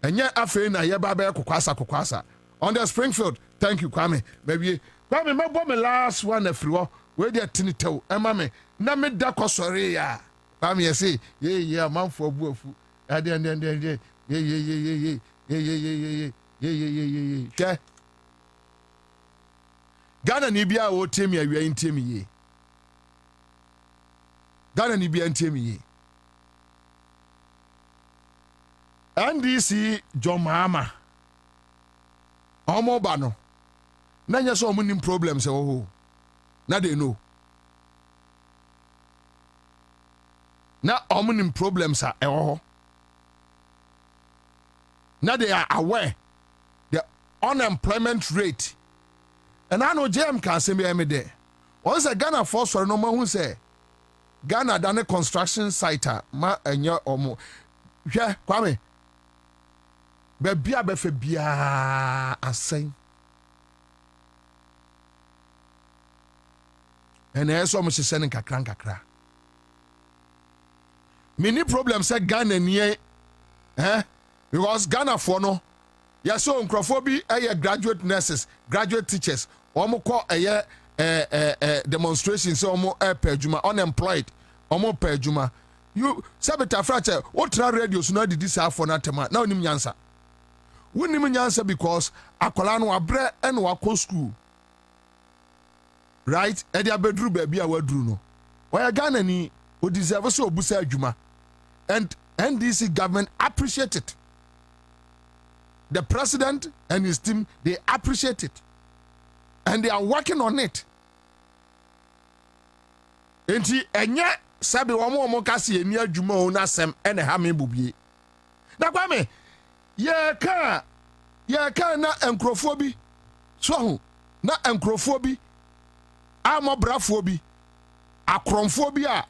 Enye afi na ye ba ba kokwasa on the Springfield. Thank you Kwame. Maybe Kwame me bo me last one afriwo we dey tinitew ema me na me da kosore ya. Kwame ye say ye amanfo abuafu. Ade ye Ghana ni bia wo temi awia ntemi ye. Ghana ni bia ntemi ye. NDC John Mahama omo ba no na nya so omo nim problems e wo ho na they know na omo nim problems e wo ho na they are aware the unemployment rate and I know JM can say me there once a Ghana force for no man who say Ghana done construction site ma enye omo hwe Kwame Bebia befe bia asen. Ene eso mo hye ne kakra. Many problems say Ghana nie because Ghana for no ya so nkrofo bi graduate nurses, graduate teachers, omo call demonstrations omo per juma unemployed, omo per juma. You sabita frache what radio so na didi sa for na tema na onim nyansa. Wouldn't even answer because akola no abre and wako school. Right? E dia bedru baby a wadru no. Why Ghana ni o deserve so obusa adwuma. And NDC government appreciate it. The president and his team, they appreciate it. And they are working on it. Enti enye sabe omo kasi eni adwuma o na sem ene ha me Bobie. Na kwa me ye ka na enkrofo bi so ho na enkrofo bi amobrafo bi akromfo bi a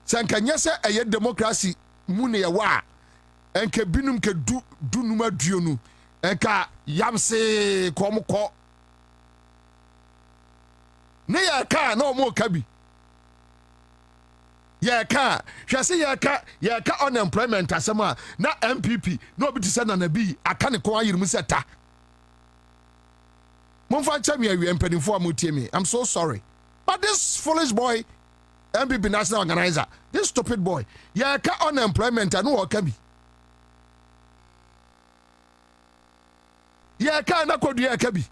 sankanye se eye democracy mu ne ye wa enke binum ke du numa duonu enka yamse komko ne ye ka na omo ka bi ye ka hwese ye ka unemployment asema na MPP no obi tise na nabi aka ne ko ayirim seta monfa chami awie mpanimfo amotie me. I'm so sorry, but this foolish boy MPP national organizer, this stupid boy ye ka unemployment anu o ka bi ye ka na kodu ye ka bi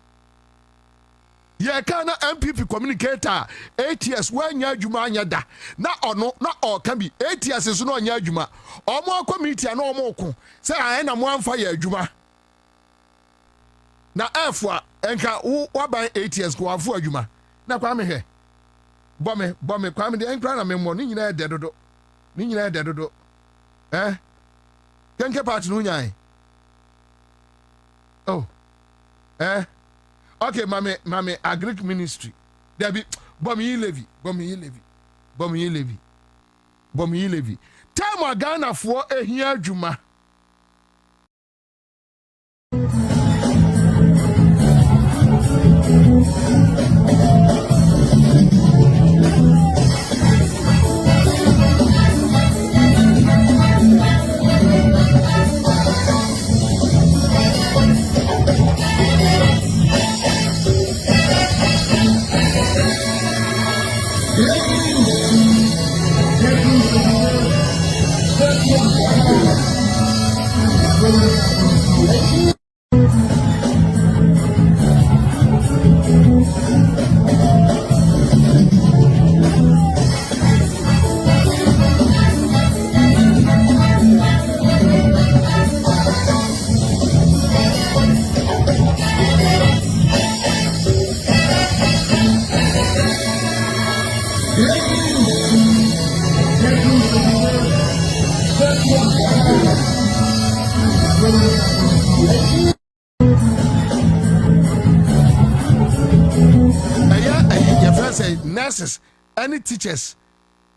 ye ka na MPP communicator 8 years wanya adwuma anya da na ono na o ka bi 8 years so na anya adwuma omo committee na omo ko say aye na mo amfa ye adwuma na efwa enka wo ban 8 years ko afu adwuma na kwa me he bome kwa me de enkra na me mo ni nyina de dodo kenke part no nyan oh okay, mame agric ministry. There be Bobie levy. Time Ghana for a here juma. Nurses, any teachers,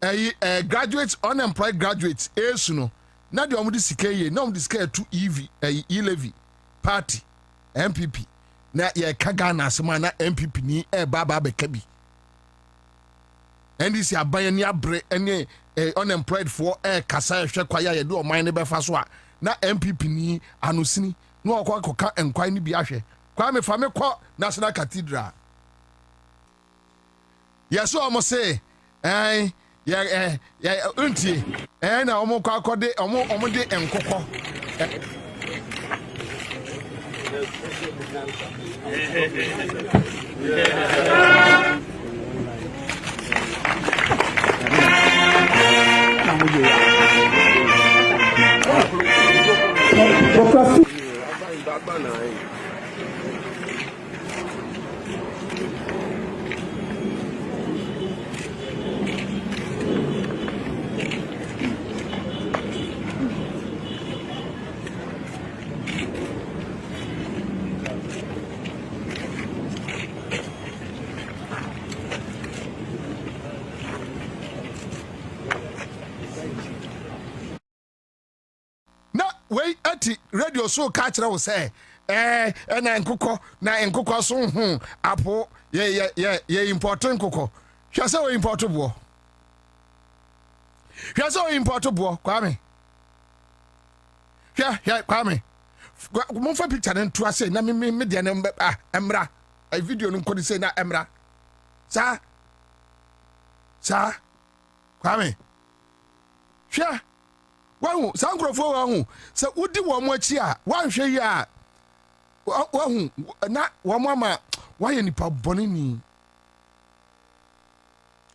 graduates, unemployed graduates, no. Now the omudi sikeye, now omudi sikeye to EV, party, MPP. Na ye kagana asema na MPP ni baba bekabi. And this ya bayania bre any unemployed for kasa hwe kwaya ye do o man ne befa so a na MPP ni anusini no akwa enkwan ni bi ahwe. Kwa me fa me kɔ National Cathedral. Yes, I must say, unti, na omo kwa kode omo de enkoko. Wait, ati radio so catch na say na nkukɔ so apo ye important nkukɔ hwɛ sɛ o import bo Kwame hwɛ Kwame mo fa picture na nto ase na me de na emra a video no nkɔ say na emra sa Kwame hwɛ wahu sankrofo wahu se udi wo mo achi a wanhwe yi a wahu na wo mo ama waye nipa bonini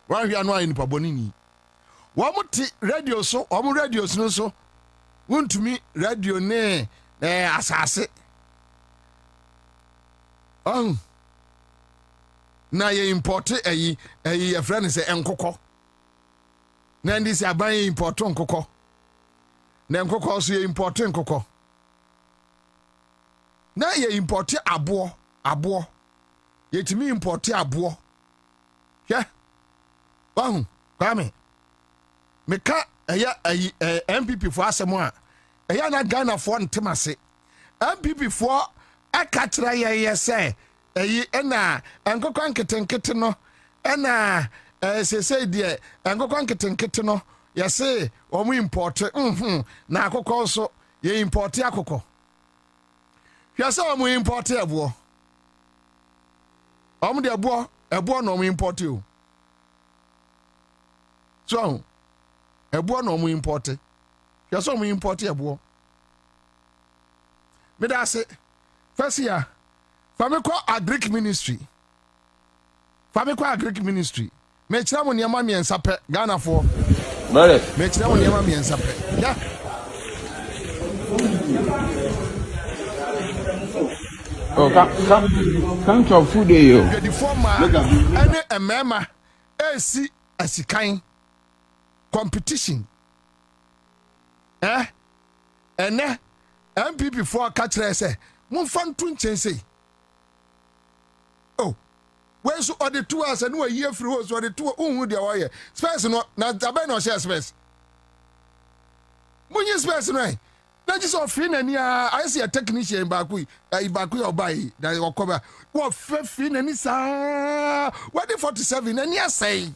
wanhwe anu aye nipa bonini wo mo ti radio so wo mo radio no so wontumi radio ne asase na ye import ye friend say enkokɔ na ndi se aban ye import nkokɔ na nkokɔ so ye import nkokɔ na ye import abo ye timi import abo hwɛ wahu Kwame meka MPP fo asɛm a ɛyɛ na Ghana fo ntemase MPP fo aka kyerɛ ye sɛ ɛna nkokɔ nketenkete no ɛna sesei deɛ nkokɔ nketenkete no yɛse omu import na akokɔ so ye import akokɔ hwɛ sɛ omu import abo omu de abo na omu import o so abo na omu import hwɛ sɛ omu import abo me da se first year famiko agric ministry me kyerɛ mo niema miɛnsa pɛ Ghana fo Mare. Me kyerɛ mo niema miɛnsa pɛ ya Oh, come to food yo. the former ene emema AC asikan competition ene MPP for ka kyerɛ sɛ mo fa nto nkyɛn oh when so or the 2 hours and no year free was or the 2 dia why space no na abai no share space munye space no na just of free na ni I see a technician baku obai that okoba wo free na ni sa what the 47 na ni say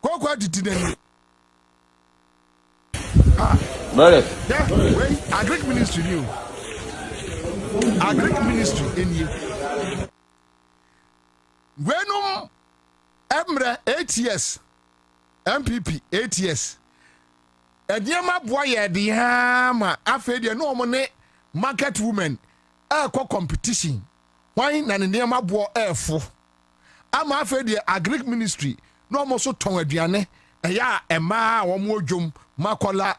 kwa didi na ni Mare. yeah wait agric ministry new agric ministry in you Wenum Emre 8 years MPP 8 years Ediema boy ye di ha ma afa de no mo ne market women competition. Why na ne ma bo efo. Ama afa de agric ministry no mo so ton aduane ya ema wo mo odwom makola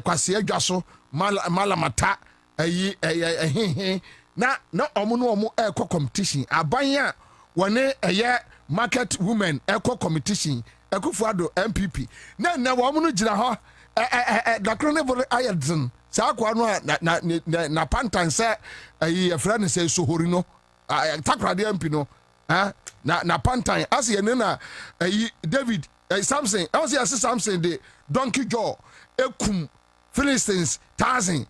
kwase adwaso malamata na omo no omo competition abanya wone market women competition Ekufuado MPP na wo mu no gira ho dakro ne bolo ayedzen sa akwa no na pantan se ayi afra ne se sohori no takrade MP no na pantan as ye na ayi David Samson as ye Samson de donkey jaw ekum Philistines 1000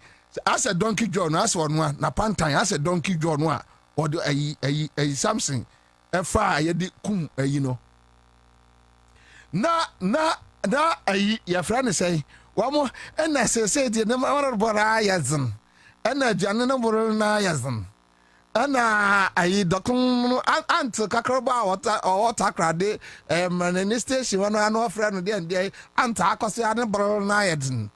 as a donkey jaw no as one na pantan as a donkey jaw no or the ayi Samson efa ye de kum ayi no na ayi ya friend say wamo na say de na mara bora yazin na jane na bora na yazin na ayi dokun ant kakraba wata krade man station wana no friend de ant akosi ane bora na yazin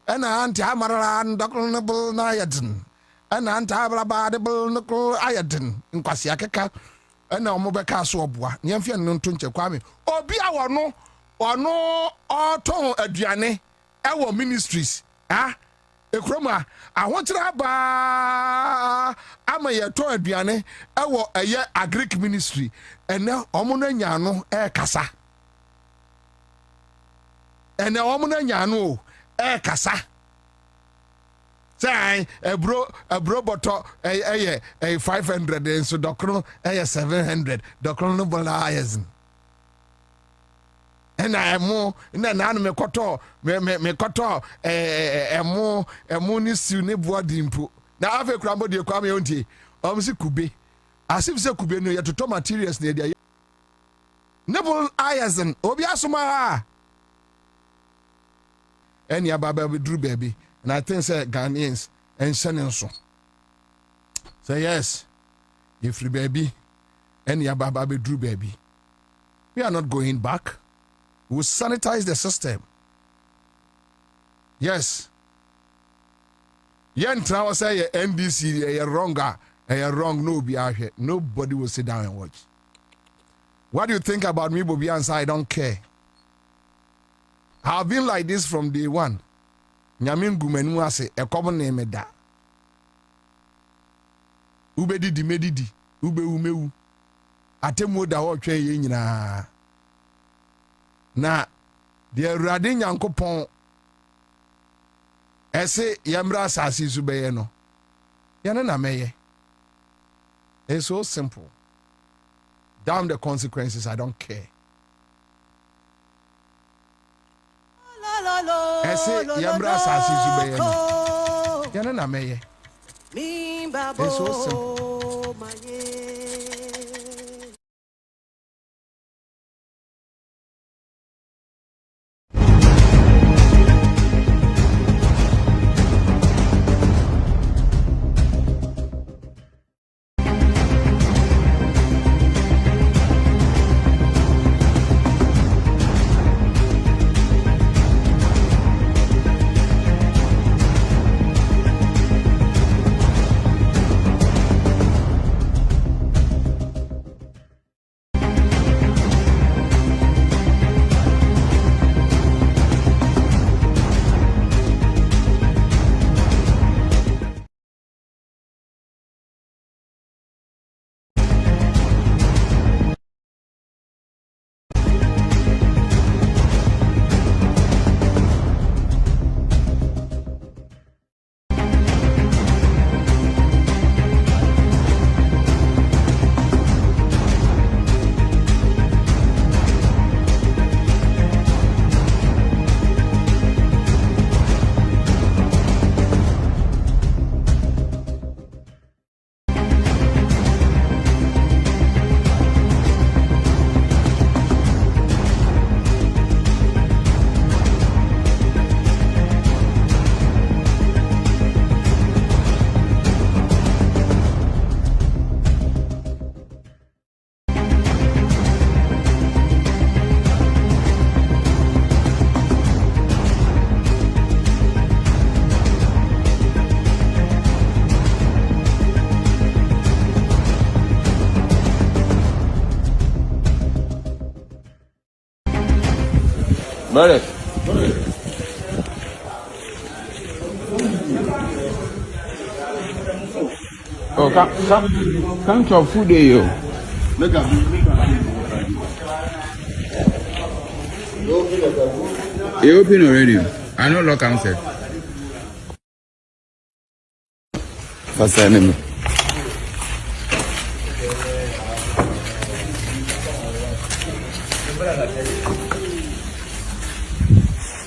na ant amara dokun na bora na yazin na ant abraba de bora na ayadin nkwasi akeka na omo beka so oboa ne mfia no ntonche kwame obi awo no ono oton aduane ewo ministries ekroma ahotira ba ama ye ton aduane ewo eye agric ministry ene omo no nya no kasa ene omo no nya no kasa say ebro boto 500 so dokro 700 dokro no bola ayezin ena emo na me koto me koto emo ni siu ne boadi mpo na afa krambo de kwame ontie omsi kube asif se kube no yetoto materials na dia nebul ayazin obi asoma eni ababa be dru baby and I think say Ghanaians and Senenso say yes if the baby eni ababa be dru baby we are not going back. We will sanitize the system. Yes. Yen now say NDC you're wronger. You're wrong. No be out here. Nobody will sit down and watch. What do you think about me, Bobie Ansah? I don't care. I've been like this from day one. Nyamin gumenu ase a common name da. Ube didi medidi. Ube umeu. Atemu da ho twa ye nyina. Na de awurade nyankopon ese yamra asasi su beye no yana na meye. It's so simple. Damn the consequences, I don't care. Ese yamra asasi su beye no yana na meye. It's so simple. Brother. Oh, come to a food day, yo. You open already. I know lock answer. First enemy.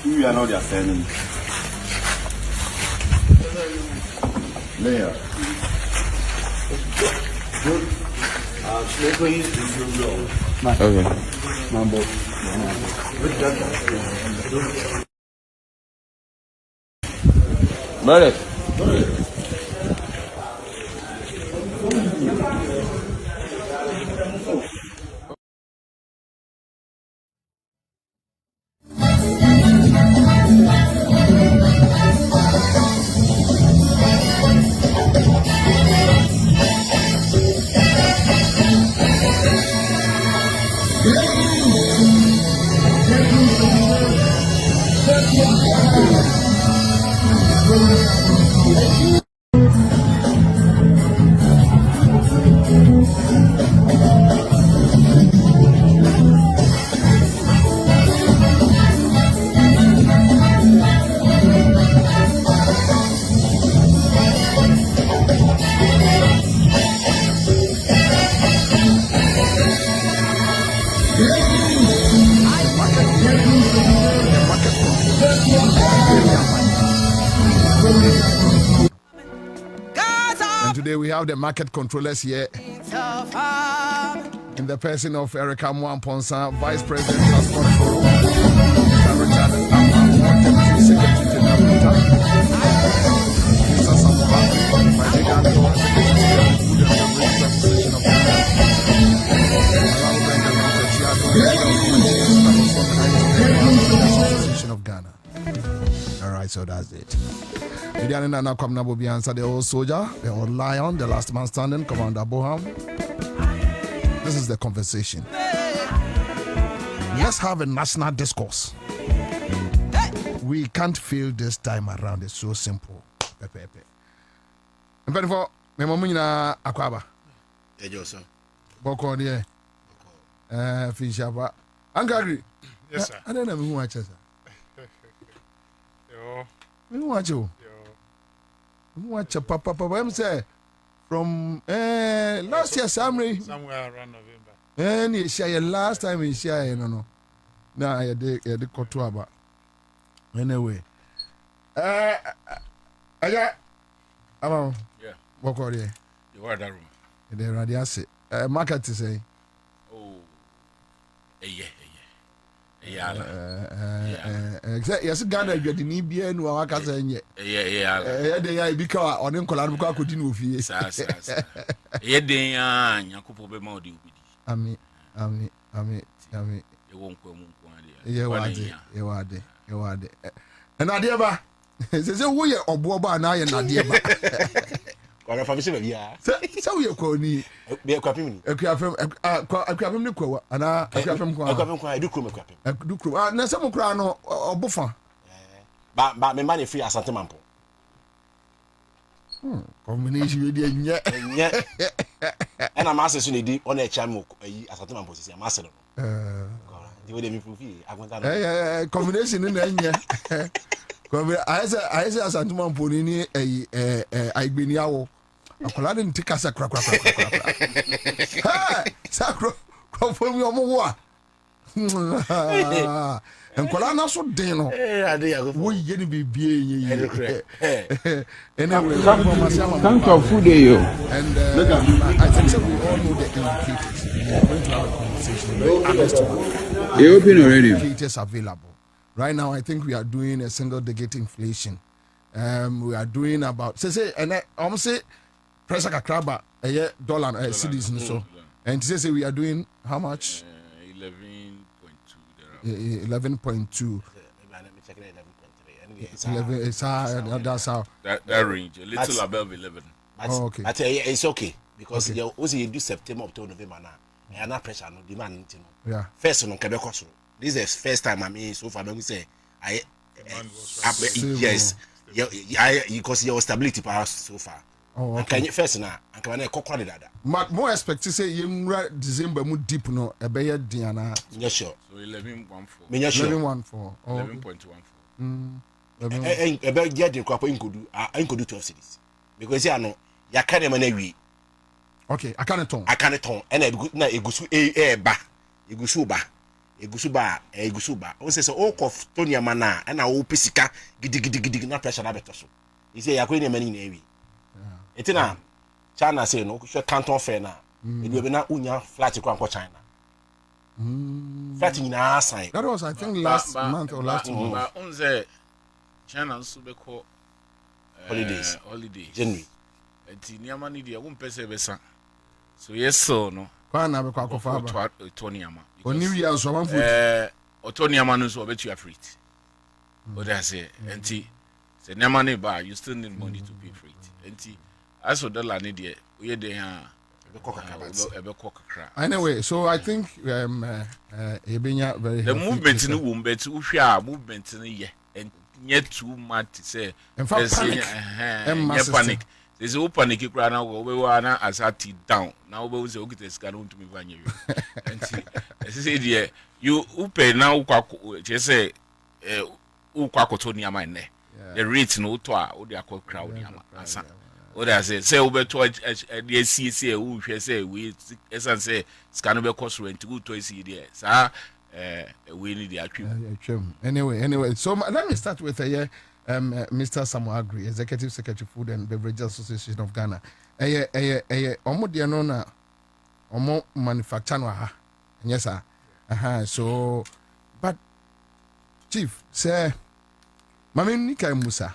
You are not their enemy. Mayor. Good. Okay. Mambo. Brother. And today we have the market controllers here in the person of Accra100.5FM, Vice President Transport Forum, Mr. Richard Amamo, Deputy Secretary General, Mr. Samoa, my legal Secretary of Food and Beverage Association of Ghana, Association of Ghana. All right, so that's it. Bobie, Ansah, the old soldier, the old lion, the last man standing, Commander Boham. This is the conversation. Let's have a national discourse. We can't fail this time around. It's so simple. And for my mom in Akwaba. Boko dear. Fishaba. Angry. Yes, sir. I don't know who watches. Who watch you? Watch a papa. I'm say from last year, somewhere around November. And you share last time you share, no. Now I did Kotuaba. Anyway, yeah, what are you? You are that room. The radiasi. Market to say. Oh, yeah. Yes, Ghana, you're the Nibian who are Kazan. Yeah. They are because on him Colorado could do with you. Yeah, they are Yakupo Modi. Ami. You won't come. You are there. And Adiaba says, we are Oboba and I and Adiaba. So you're calling Be a crapping. a crapim Nico, and I do crew. Nasamo Crano or Buffa. But my money free as Santamanpo. Combination, yet. And I'm asking you on a chamo as Santamanpo, a master. The way they improve, I want that. Combination in the I said, Santuman Ponini, I been yaw. I didn't take us a crack. Sacro, from your moa. And Colana so deno. We get to be anyway. Come to a food day, yo. And I think we all know the indicators. We're going to have a conversation. Very honest one. You open already. Indicators available. Right now, I think we are doing a single digit inflation. We are doing about and I almost say pressure kakraba a dollar cities so. And say we are doing how much? 11.2. 11.2. 11. That's how. That range, a little above 11. Okay. But it's okay because you also do September, October, November now. And not pressure no demand. Yeah. First on Quebec. this is the first time I mean so far me say I yes because your stability power so far. Oh, okay. Can you first now? And can I kokwa dada? More expect to say you December mu deep no e be Diana. Yes sure. So 11.14. Me sure. 11.14. 11.14. E be get the kwapo inkodu 12 cities. Because ya no ya ka dem na wi. Okay, I can't ton. And na egusu ba. Egusu ba. O say so o kof Tonya mana na o pesika gidi na pressure na beto so. You say ya ko ni mani na wi. Etina China say no she canton fair na. E do be na unya flat kwa China. Flat ni na sign. That was I think last month or last month. But on the China nso be call holidays. January. Enti niama ni dia wo mpese besa. So yes so no. Kwa na be kwa kofa ba. Toniama. Oni wi anso man food. Otoniama no so obetu afrit. What I say enti say niama ni ba you still need money to pay for it. Enti as for dollar ni dia we dey ha ebe kokakra. Anyway, so I think ebenya very the movement ni wo mbet uhwe a movement ni ye nye too much say in fact panic. There's a panic kura na we were na asati down. Now we say okay sika no ntumi vanye you. And say there you upe na ukwa say ukwa kotoni ama ne. The rate no to a wo dey akọ crowd ama asa. What I say ubeto the CC who say we esan say sika no be cost rent go to see there. Sa we need the attribute. Anyway, so let me start with Mr. Samuel Agri, Executive Secretary, Food and Beverage Association of Ghana. Omo dia no na omo manufacture no ha. Yes sir. So but Chief say Mami Nika Musa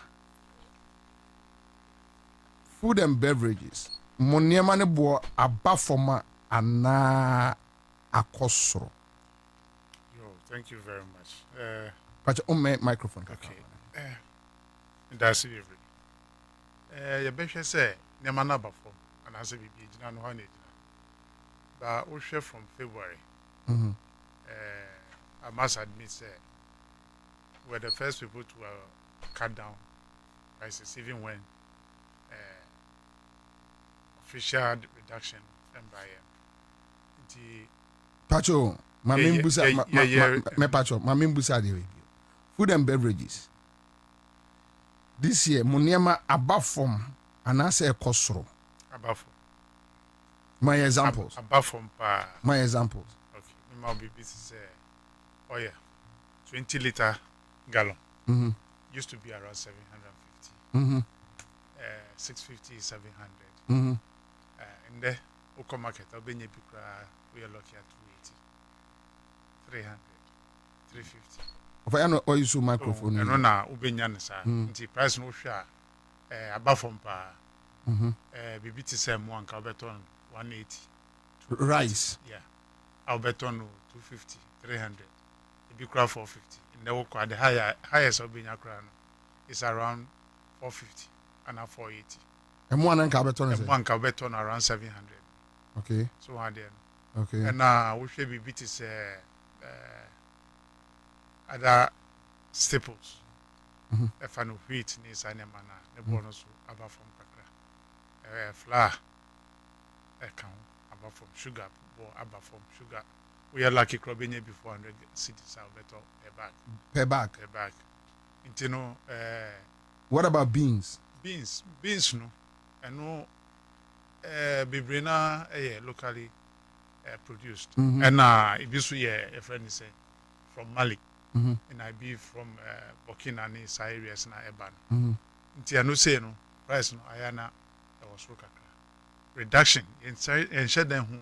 food and beverages moniema ne bo aba forma ana akosoro. Thank you very much. But on my microphone. Okay. That's it. Your best say nema na ba form and as we be no ho na but we share from February. I must admit say we're the first people to cut down prices even when official reduction by the Pacho, Mami Mbusa de food and beverages. This year, Muniama above form and I say kosro. Above form. My examples. Above form. My examples. Okay. My baby is 20-liter gallon. Used to be around 750. 650, 700. In the Oko market, we are lucky at 280, 300, 350. If I know or use microphone. And now Ubenya sir. The price no share above from pa. BBT same one Calbeton 180. Rice. Yeah. Alberton 250, 300. It be crowd 450. In the Oko the highest Ubenya crown is around 450 and 480. And one and Calbeton is one Calbeton around 700. Okay. So then. Okay. And now we should be BBT other staples. If I know wheat, ni sanya mana, the bonus above from kakra. Flour, account above from sugar, above from sugar. We are lucky Kwabena before 100 cities are better per bag. Per bag. You know, what about beans? Beans no, and no, bibrina locally produced. And if you see a friend is from Mali. And I be from Burkina and areas na Eban. Nti ano say no price no ayana was reduction in share them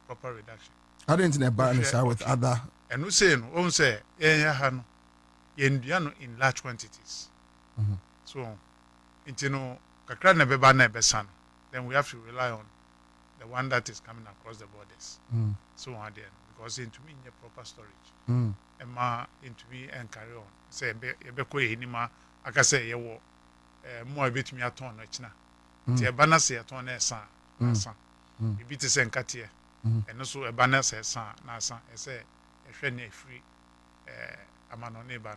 proper reduction. I didn't know about with other. And no say no, on say no in large quantities. So nti no kakra na beba na besan. Then we have to rely on the one that is coming across the borders. So on there because into me in proper storage. Emma into me and carry on. Say ebeko enima aka say ye wo mo ebetumi aton no china. Ti eba say aton na san. Ebi ti say nkatie. Eno so eba na say san na san. E say free amano neighbor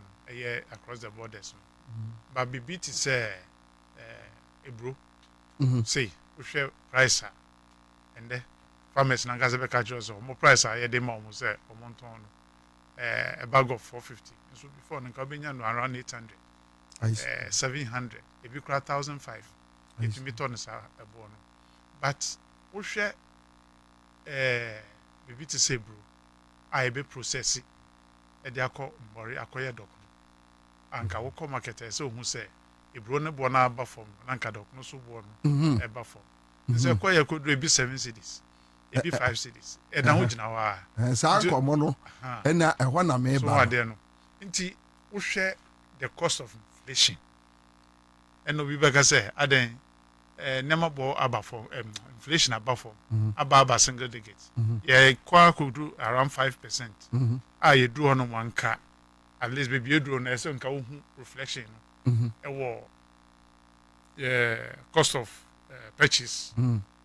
across the borders. But BB to say ebro say we share price and the farmers na gaza be catch us more price here dey more say omonton a bag of 450 so before nka benya no around 800 700 if you cry 1,500 if you meet on sa ebo no but we share BB to say bro I be process e dey akọ mbori akoye dok anka wo kọ market say ohun say ebro ne bo na aba form na nka dok no so bo no eba form say koye ko do be 7 cities ebi 5 cities e na ho gina wa sa komo no e na e ho na me ba so ade no nti wo hwe the cost of inflation and we be say aden nema bo aba form inflation aba form aba single digit yeah kwa could do around 5% you do on one car at least baby you do na so nka wo reflection no e wo cost of purchase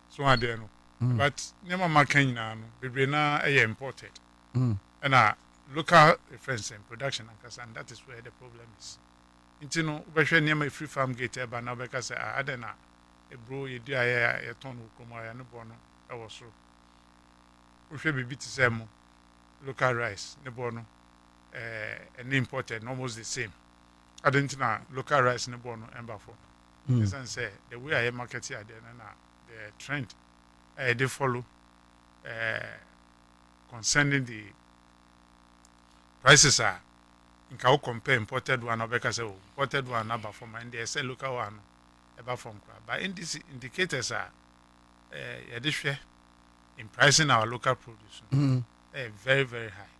so ade no but nema makan na no baby na imported and local reference and production and that is where the problem is nti no we hwe nema free farm gate eba na be ka say ade na ebro ye dia ye ton komo ya no bo no e wo so we hwe bibi ti say mo local rice ne bo no and imported almost the same adentina local rice ne bo no emba for listen say the way I market here there na the trend they follow concerning the prices are in can compare imported one or because imported one number from and they say local one about from but in these indicators are in pricing our local produce very very high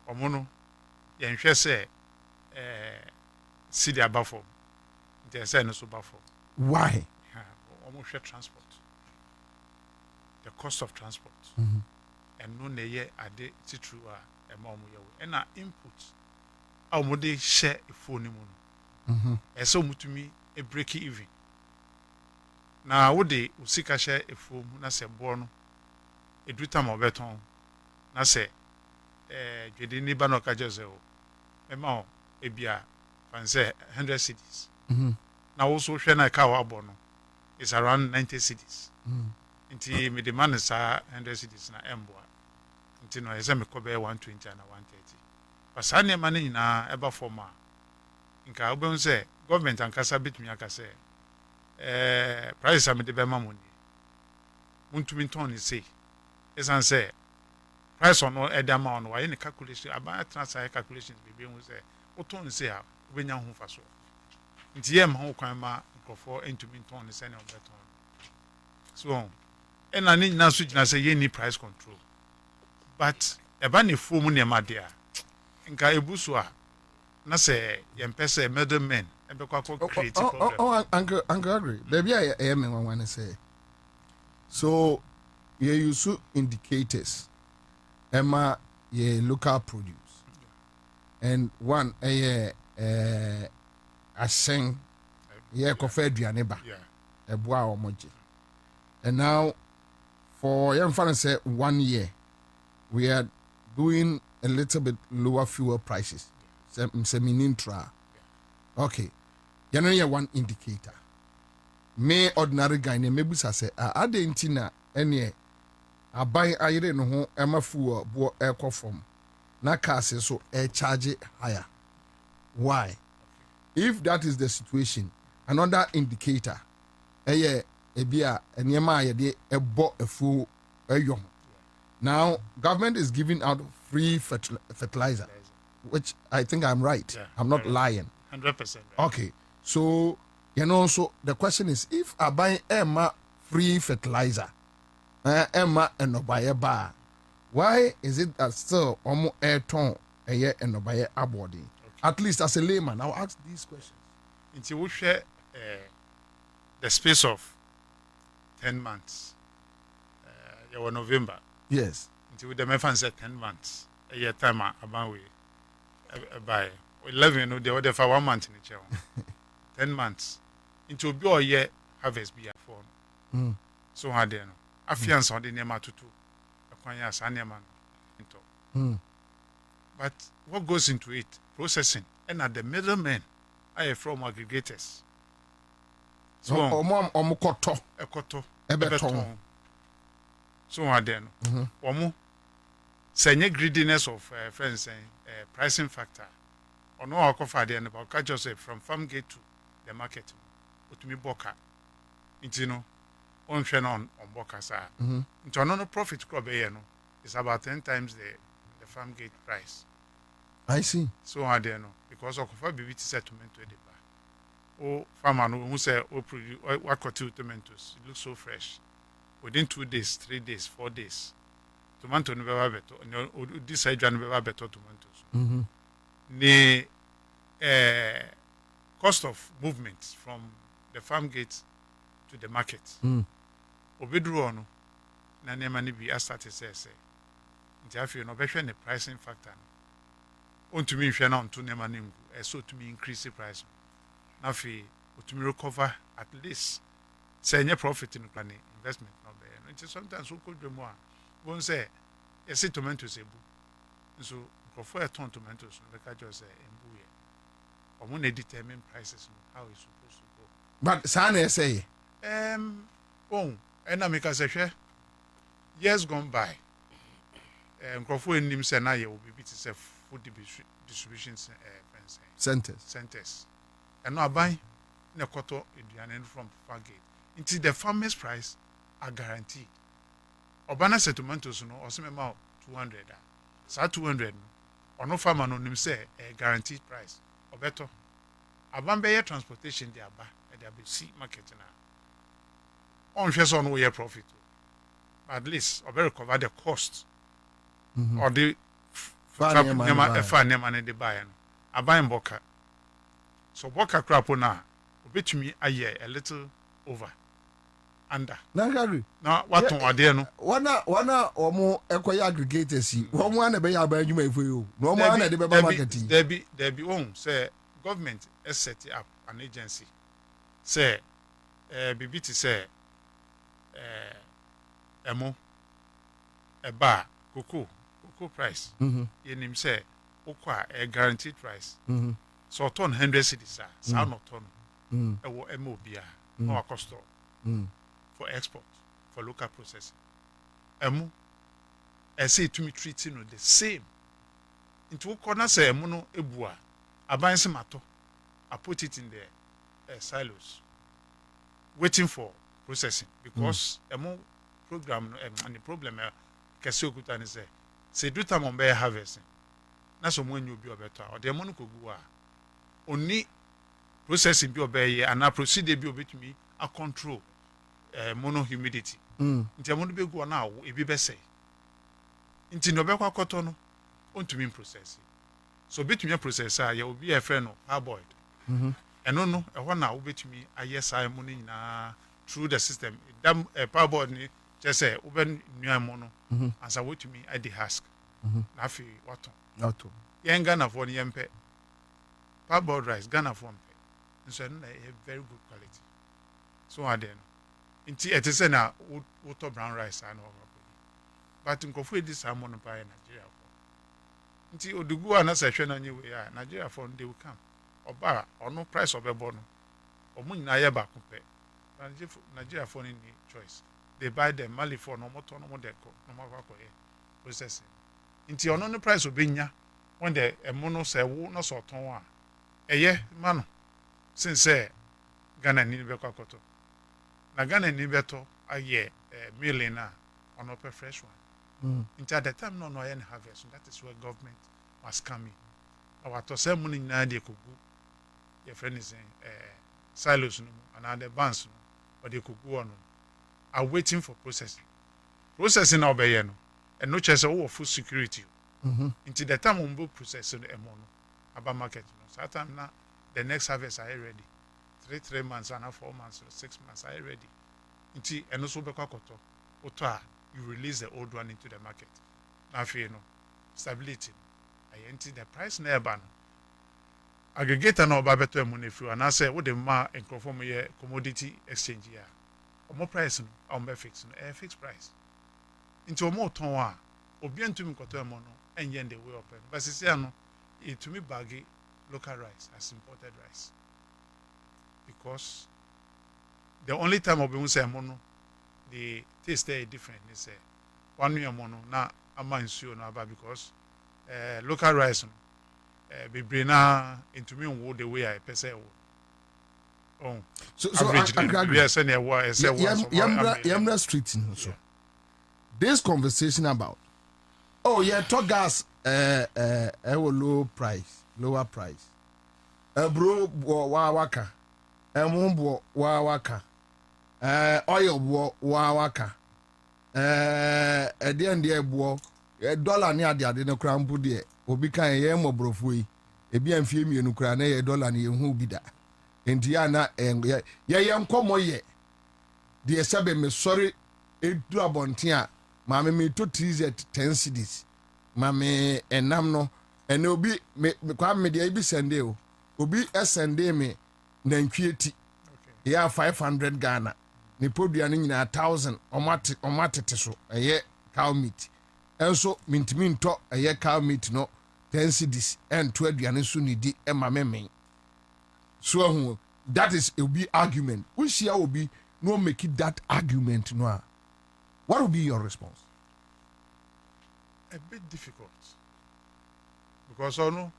omono yen hwe say see the above form they say no so above form why almost transport the cost of transport and no ye ade titru a ema mo ye and na input a mo dey share a phone mu no so mutumi e break even na wo dey usika share a phone na se bo no eduta mo beton na se dwede ni ba no ka je se o ema o ebia fan say 100 cities na wo so hwe na ka wa bo no is around 90 cities nti me demand is 100 cities na emboa nti no ese me ko be 120 na 130 pasane ma ni na eba forma nka obe say government ankasa bitumi aka say price am de be ma money muntumi ton ni say esan say price on eda ma on wa any calculation about transfer calculations be hu say o ton say a obenya hu fa so nti ye ma ho kwan ma nkofo entumi ton ni say na obeton so and I need now switch na say you need price control but eba ne form ne ma dia nka ebusu a na say yem pese middlemen e be kwa create problem uncle agree there be a me one say so you use indicators ema ye local produce and one aseng ye kofa aduane ba eboa omoje and now for young fans say 1 year we are doing a little bit lower fuel prices semi-intra okay you know one indicator me ordinary guy ne mebusa say adentina ene aban ayire no ho ema fuel bo ekɔ from na cars so charge higher why if that is the situation another indicator ebia enema ayede ebo afu eyom now government is giving out free fertilizer which I think I'm right. I'm not lying 100% right. Okay, so you know, so the question is if I buy Emma free fertilizer Emma and no buy a bar, why is it that still almost air ton a year and no buy a body? At least as a layman I'll ask these questions. Into we share the space of 10 months your November Yes. into the mefan said 10 months a year time about we by 11 no the other for 1 month in the chair 10 months into be all year harvest be for so hard there no afiance on the name to akwan ya sa name into But what goes into it? Processing. And at the middlemen, I from aggregators. So, omokoto. Ekoto. Ebeton. So, I then. Omo. Senye greediness of friends saying pricing factor. Or no alcohol then about catch yourself from farm gate to the market. Utumi boka. Intino. On boka sa. Into no profit crop no. It's about 10 times the farm gate price. I see. So I don't know because of BBT settlement to the bar. Oh, farmer who say oh produce what got tomatoes. It looks so fresh. Within 2 days, 3 days, 4 days. Tomato never better. This side never better tomatoes. The cost of movement from the farm gate to the market. Obedru no na nema ni bi start say nti afi no behwe ne pricing factor no ontumi hwe na onto nema ne ngu so to me increase the price na afi otumi recover at least say any profit in plan investment no be no nti sometimes we could do more won say yes tomatoes ebu so for a ton tomatoes no be ka just say embu ye omo na determine prices no how it's supposed to go but sana say and I make a session. Years gone by. Crawford in him said, "I will be beat food distribution centers. And now buy in a quarter in from Fargate. Until the farmers' price are guaranteed. Obana settlements no or some amount 200. So 200 or no farmer on him say a guaranteed price or better. Abambe transportation they are back at the ABC market now. On face on your profit, at least or very cover the cost or the fan money they buy. I buy in Boka. So Boka crap now, bet me a year a little over under. Now what on there no? Wana or more equal aggregators. One be your you for you. No one at the marketing. There be own say government has set up an agency. Say BBT say emo a bar cocoa price him say okwa a guaranteed price so ton 100 cedis sound not ton e wo emo bia no cost for export for local processing emo I say to me treating no the same into corner say emo no ebua aban se mato I put it in the silos waiting for processing because a more program and the problem kesi okuta ni say do time on be harvesting na so mo nyu bi obeto or the money kogu a oni processing bi obeye and na procedure bi obetumi a control mono humidity nti amonu be go na e bi be say nti no be kwa koto no ontumi process so betumi process a ya obi e friend no parboiled eno no e ho na obetumi aye sai mo nyina through the system dam parboard ni just say oben nua mo no ansa wotumi at the husk na afi wato yenga na for yempe parboard rice Ghana for mpe so na very good quality so aden nti it is na water brown rice and all but nkofu edi salmon pa Nigeria for nti odugu ana se hwe na nyewe ya Nigeria for they will come oba ono price obebo no omu nyina ye ba ko pe Nigeria for any choice. They buy them Mali for no more no more deco, no more processing. Until on the price of binya when the mono say no sort on a year, man. Since say Ghana need better cotton. Na Ghana need better a year, millionaire on upper fresh one. Until the time no any harvest, that is where government must come in. Our to say money na de kugu. Your friend is saying silos no and other bands no. But they could go on are waiting for processing. Processing now by no and no chance of food security. Until the time on book processing a mono about market. So that time now the next harvest are ready. 3 months and 4 months or 6 months are ready. Until and also Otta, you release the old one into the market. Now you know stability. I enter the price nearby. Aggregator no ba beto money free and I say what the ma and conform commodity exchange here. Or more price no or more fixed no fixed price. Into more ton wa obi antumi koto mo no and yen the way open. But see, no, it to me baggy local rice as imported rice because the only time I'll be say mono, the taste there different. They say 1 year mono na ama nsuo no aba because local rice be bring into me wo the way I pese wo. Oh, so yes, and Yamra Street so. This conversation about talk gas lower price. Bro waka. Mumbo waka. Oil waka. Then the bo $1 near the other crown budi. Obi kan ye mo brofui. Ebi amfie mienu kra na ye $1 ne hu bi da. Indiana ye nkomo ye. De sebe me sorry edu abonten a maame me to TZ 10 cedis. Maame enam no ene obi me kwa me de ibi sende o. Obi sende me nantwieti. Ya 500 Ghana. Ni podua ni nyina 1000 omate so eye cow meat. Enso mintimi nto eye cow meat no 10 cedis and 2 aduane so ni di emameme. So that is a big argument. We share will be no make it that argument no. What will be your response? A bit difficult because I know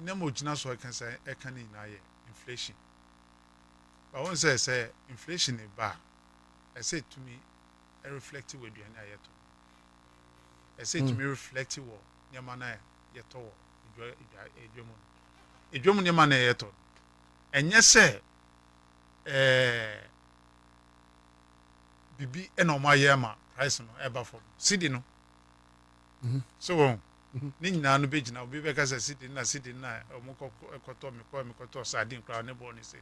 nemo jina so I can say inflation. But once I say inflation is bad, I say to me, I reflect with you and I say to me reflect what Yamana yeto Ejomun Yamana yeto. And yes, sir, Bibi and Yama price no ever for city no. So, Nina no beach now, because I sit in na Moko sardine crown nebo ni say.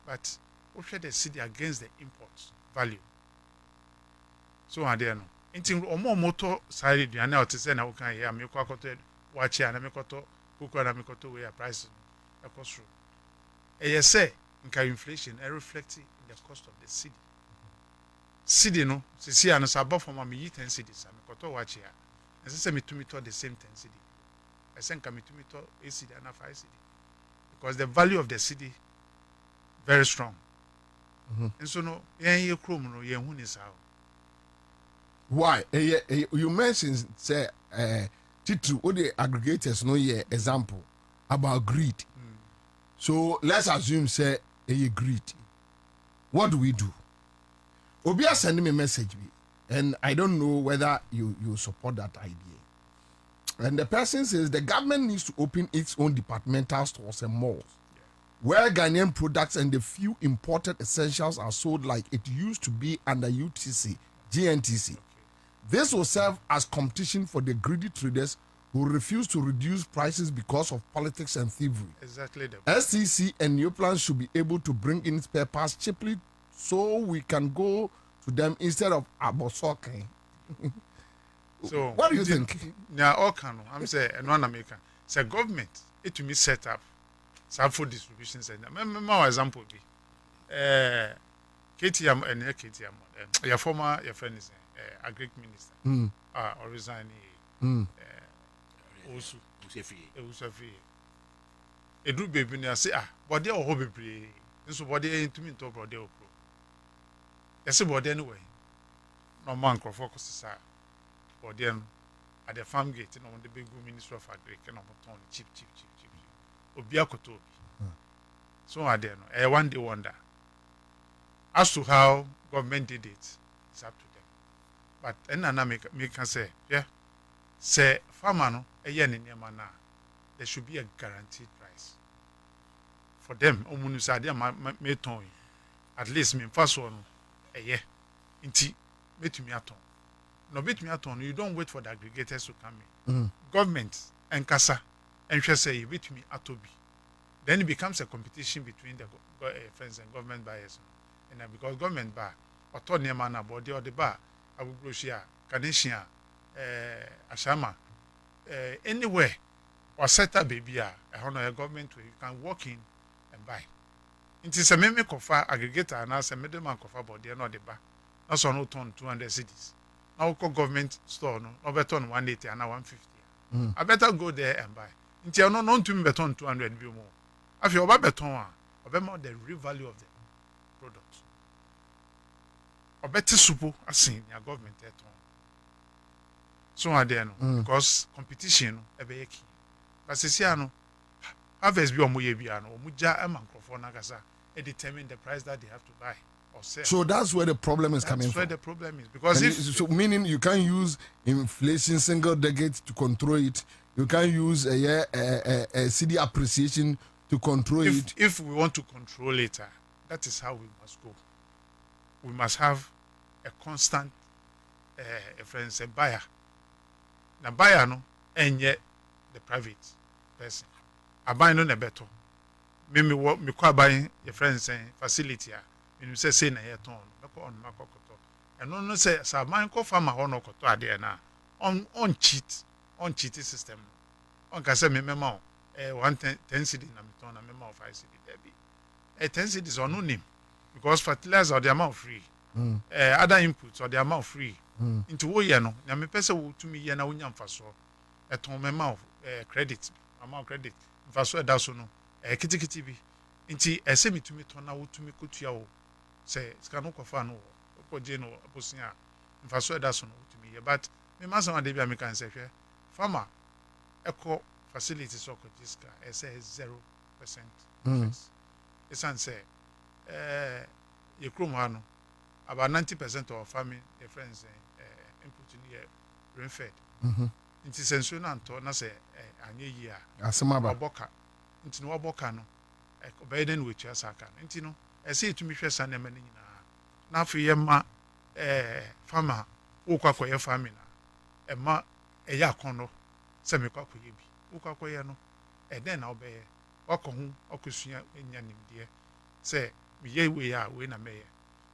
But what should the city against the import value? So I there no. Inti omo moto side the na to say na kan here me kwa koto watch ya na me koto kuko na me koto we price no. Ekos true. Yes, say, inflation reflecting in the cost of the city. City no, see, and so above from me 10 cities. I'm got to watch here. And say me to me to the same 10 city. I think me to me to a city and a 5 city because the value of the city very strong. And so no, you chrome no, you is how. Why? You mentioned say Titu all the aggregators no example about greed. So let's assume say a greed. What do we do? Obia send me a message and I don't know whether you support that idea. And the person says the government needs to open its own departmental stores and malls where Ghanaian products and the few imported essentials are sold like it used to be under UTC, GNTC. This will serve as competition for the greedy traders who refuse to reduce prices because of politics and thievery. Exactly. SCC and new plans should be able to bring in spare parts cheaply so we can go to them instead of abosoking. So what do you think? Yeah, all can. I'm saying, and one American. Say government, it to me set up some food distribution center. My example be KTM and KTM. Your former your friend is agric minister. Or resigning. Also, Usafi. A do baby near say, body or hobby play. This body ain't to me to body or pro. That's a body anyway. No man can focus, or then at the farm gate, on the big minister of agric and on cheap. Obiakoto. So I don't know. I one day wonder. As to how government did it, it's up to them. But and me can say, yeah, say farmer no. There should be a guaranteed price for them. At least me first one a year. Inti bet me aton. No bet me aton. You don't wait for the aggregators to come in. Government and Kasa and say you bet me atobi. Then it becomes a competition between the friends and government buyers. And because government buy or turn your man about the bar, Abu Brushia, Kanisha, Ashama. Anywhere or set up baby a honor government where you can walk in and buy. It is a meme cofa aggregator and as a middleman cofa but they are not the bar. That's on no ton 200 cities. Now call government store no better on 180 and 150. I better go there and buy. Until no non to me beton 200 bi more. If you buy beton, more the real value of the product. Or better support as in your government at home. So I there no because competition ebe key. But sisiano harvest bi omo ye bi ano omo ja e mancrofo na kasa e determine the price that they have to buy or sell. So that's where the problem is coming That's where from. the problem is because And if so meaning you can't use inflation single digit to control it. You can't use a CD appreciation to control it. if we want to control it, that is how we must go. We must have a constant a buyer. The buyer no and yet the private person. I buy no na better. Me kwa buying your friends saying facility. You say na here ton. On makokoto. And no say sa man ko farmer hono koto ade na on cheat system. On can say me memo 10 cedi na me ton na memo 5 cedi there be. 10 cedis on no name because fertilizer or the amount free. Other inputs or the amount free. Into wo ye no na me pese wo tumi ye na wonya mfa so eton me ma credit amount credit mfa so da so no kitikiti bi nti ese me tumi ton na wo tumi kotua wo se sika no kofa no ko je no abosia mfa so da so no tumi ye but me ma so ade bia me kan se hwe farmer eco facility so ko diska ese 0% esan se ye krom ha no about 90% of farming the friends input in here rain fed. Nti senso na nto na se anye yi a Asemaba oboka nti no oboka no obeden we tua saka nti no ese etumi hwe sa na ma nyina na afi ye ma farmer wo kwakoye farming na e ma e ya kono se me kwakoye bi wo kwakoye no e den na obeye wako hu okosua enya nimde se me ye we ya we na meye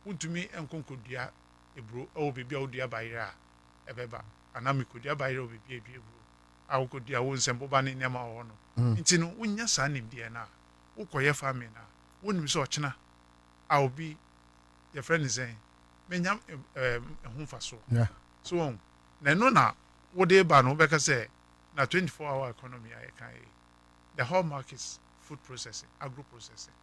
untumi enkonkodua ebro o bibia odua bayira ebeba anami kodua bayira o bibia edu ebro awokodua wo nsembo ba ne nema ho no nti no unya sa nimde na ukoye farming na wonim so ochina a obi your friend is saying menyam ehun faso yeah. So na no na wo de ba no beka say na 24-hour economy I can the whole market is food processing agro processing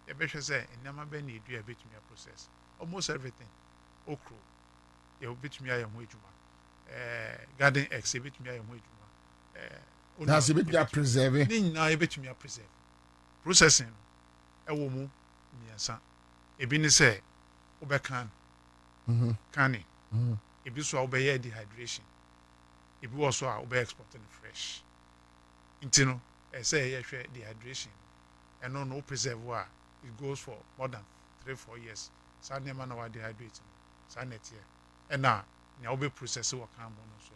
you better say enema be need do a bit me process almost everything okro you bit me ayam ejuma garden eggs bit me ayam ejuma that's a bit ya preserve ni na you bit me preserve processing e wo mu miensa ebi ni say obekan canning ebi so obeye dehydration ebi wo so a obe exporting fresh intino e say ye hwe dehydration and no preserve wa it goes for more than 3-4 years. Sa nema na wa dehydrate. Sa net here. And now, nya obe process wa kan mo no so.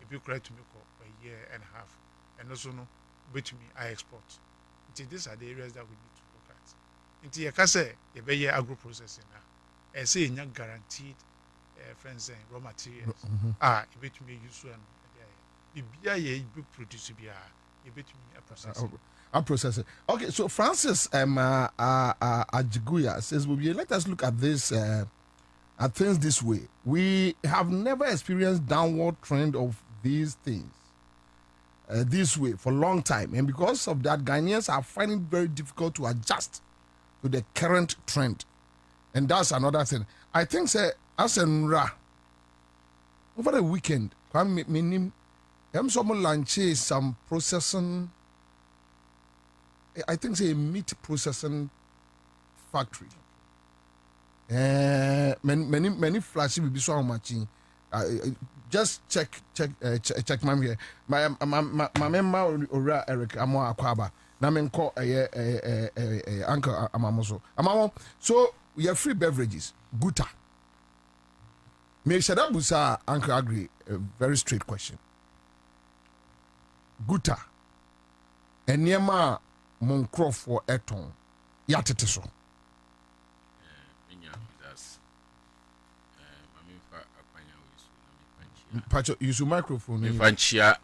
If you cry to me for a year and a half. And also no bet me I export. These are the areas that we need to look at. Inti ye ka say ye be ye agro processing na. E say nya guaranteed friends and raw materials. E bet me use so and bibia ye be produce bia ye bet me a process. I'll process it. Okay, so Francis Ajiguya says, Bobie, let us look at this at things this way. We have never experienced downward trend of these things this way for a long time, and because of that, Ghanaians are finding it very difficult to adjust to the current trend, and that's another thing. I think, say, as over the weekend, someone launched some processing. I think it's a meat processing factory. Many flashy will be so much. Just check my here. My member Ora Eric Amo Akwaba. Namen call Uncle Amamoso. Amamo. So we have free beverages. Guta. Me Shadabusa Uncle Agri. A very straight question. Guta. Enyema Moncroft for Eton. Yatete so. Pacho, use your microphone. If I share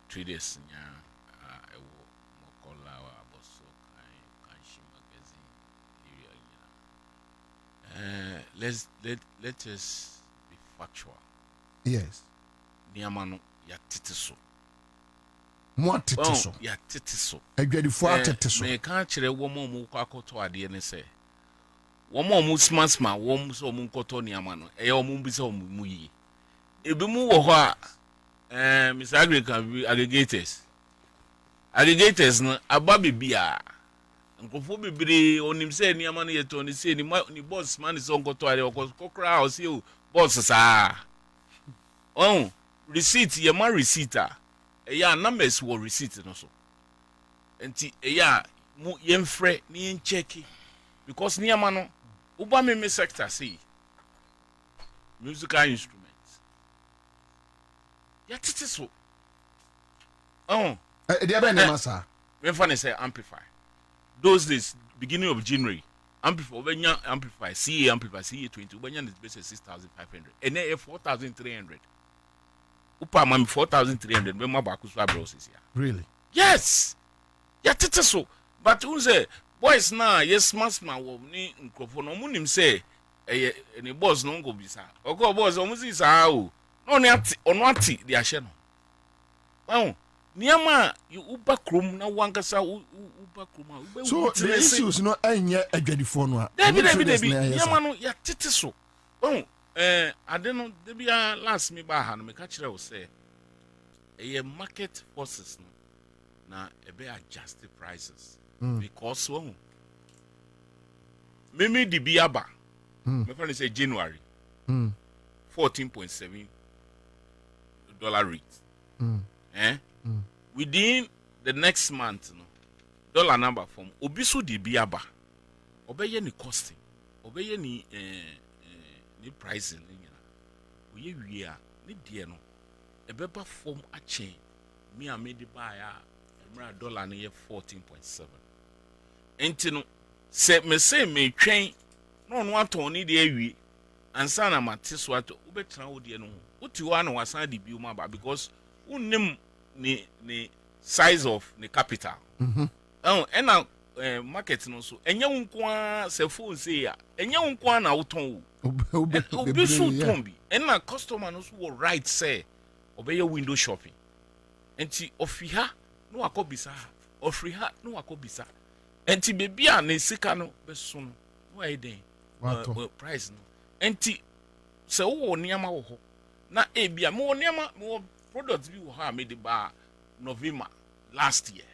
3 days, let us be factual. Yes. nneɛma no yɛatete so Mo atete so. yɛatete so Adwadifo atete so. meka kyerɛ wɔn a wɔkɔ akɔtɔ adeɛ ne sɛ wɔn a wɔn sma wɔn sɛ wɔn nkɔtɔ nneɛma no ɛyɛ wɔn bi sɛ wɔn mu yie ebi mu wɔ hɔ a Mr. Aggregators no aba bibia nkɔfo bebree onim sɛ nneɛma no yɛtɔ ne sɛ ni boss man sɛ nkɔtɔ adeɛ ɔkɔkora a ɔsɛ o boss saa receipt yɛ ma receipt a ɛyɛ numbers wɔ receipt no so enti ɛyɛ mu yɛmfrɛ ne yɛnkyɛke because nneɛma no woba me sector sei musical instruments yɛtete so Deɛ bɛ nneɛma saa. memfa ne sɛ amplify those days beginning of January amplify CA amplify CA20 wobɛnya ne bɛsɛ 6,500 ɛnɛ yɛ 4,300 upa mami 4,300 bɛma baako so abrɛ osisi a Really? yes yɛtete so but who say boys na yes smart wɔ ne nkrɔfo no munim sɛ ɛyɛ ne boss no ngo bisa ɔkɔ boss ɔmo si saa o na ɔno ate de ahyɛ no wɔn nneɛma uba krom na wankasa uba krom a ube so the issues no ɛnyɛ adwadifo no a David nneɛma no yɛtete so wɔn ade no de bia last me ba ha no me ka kyerɛ wo sɛ ɛyɛ market forces no na ebe adjust the prices because wɔn meme di bi aba me fa ne say January 14.7 dollar rate within the next month no dollar number from obi so di bi aba obeye ni costing obeye ni ni pricing ni nyina oye wie a ni de no ebeba form a chain me a me di buy a emra dollar no ye 14.7 enti no se me say me twen no no aton ni de awie ansa na mate so ato obetra wo de no uti wa na wasan di bi uma ba because unnim ni size of the capital ena market no so enye nko se phone say ya enye nko na woton obi so ton bi ena customer no so wo right say obeye window shopping enti ofiha no akobisa ofriha no akobisa enti bebi a na sika no beso no wo eden price no enti se wo niama wo ho na ebia me wo niama me products bi wo ha me de ba November last year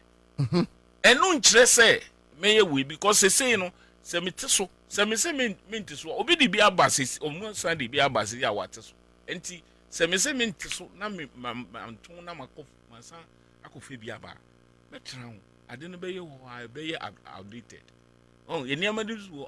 enu nkyere say meye we because say no se me te so se me say me nte so obi di bi abase omo san di bi abase ya wate so enti se me say me nte so na me anton na makof mansa akofe bi aba me tran ade no beye wo ha beye outdated ye niam de so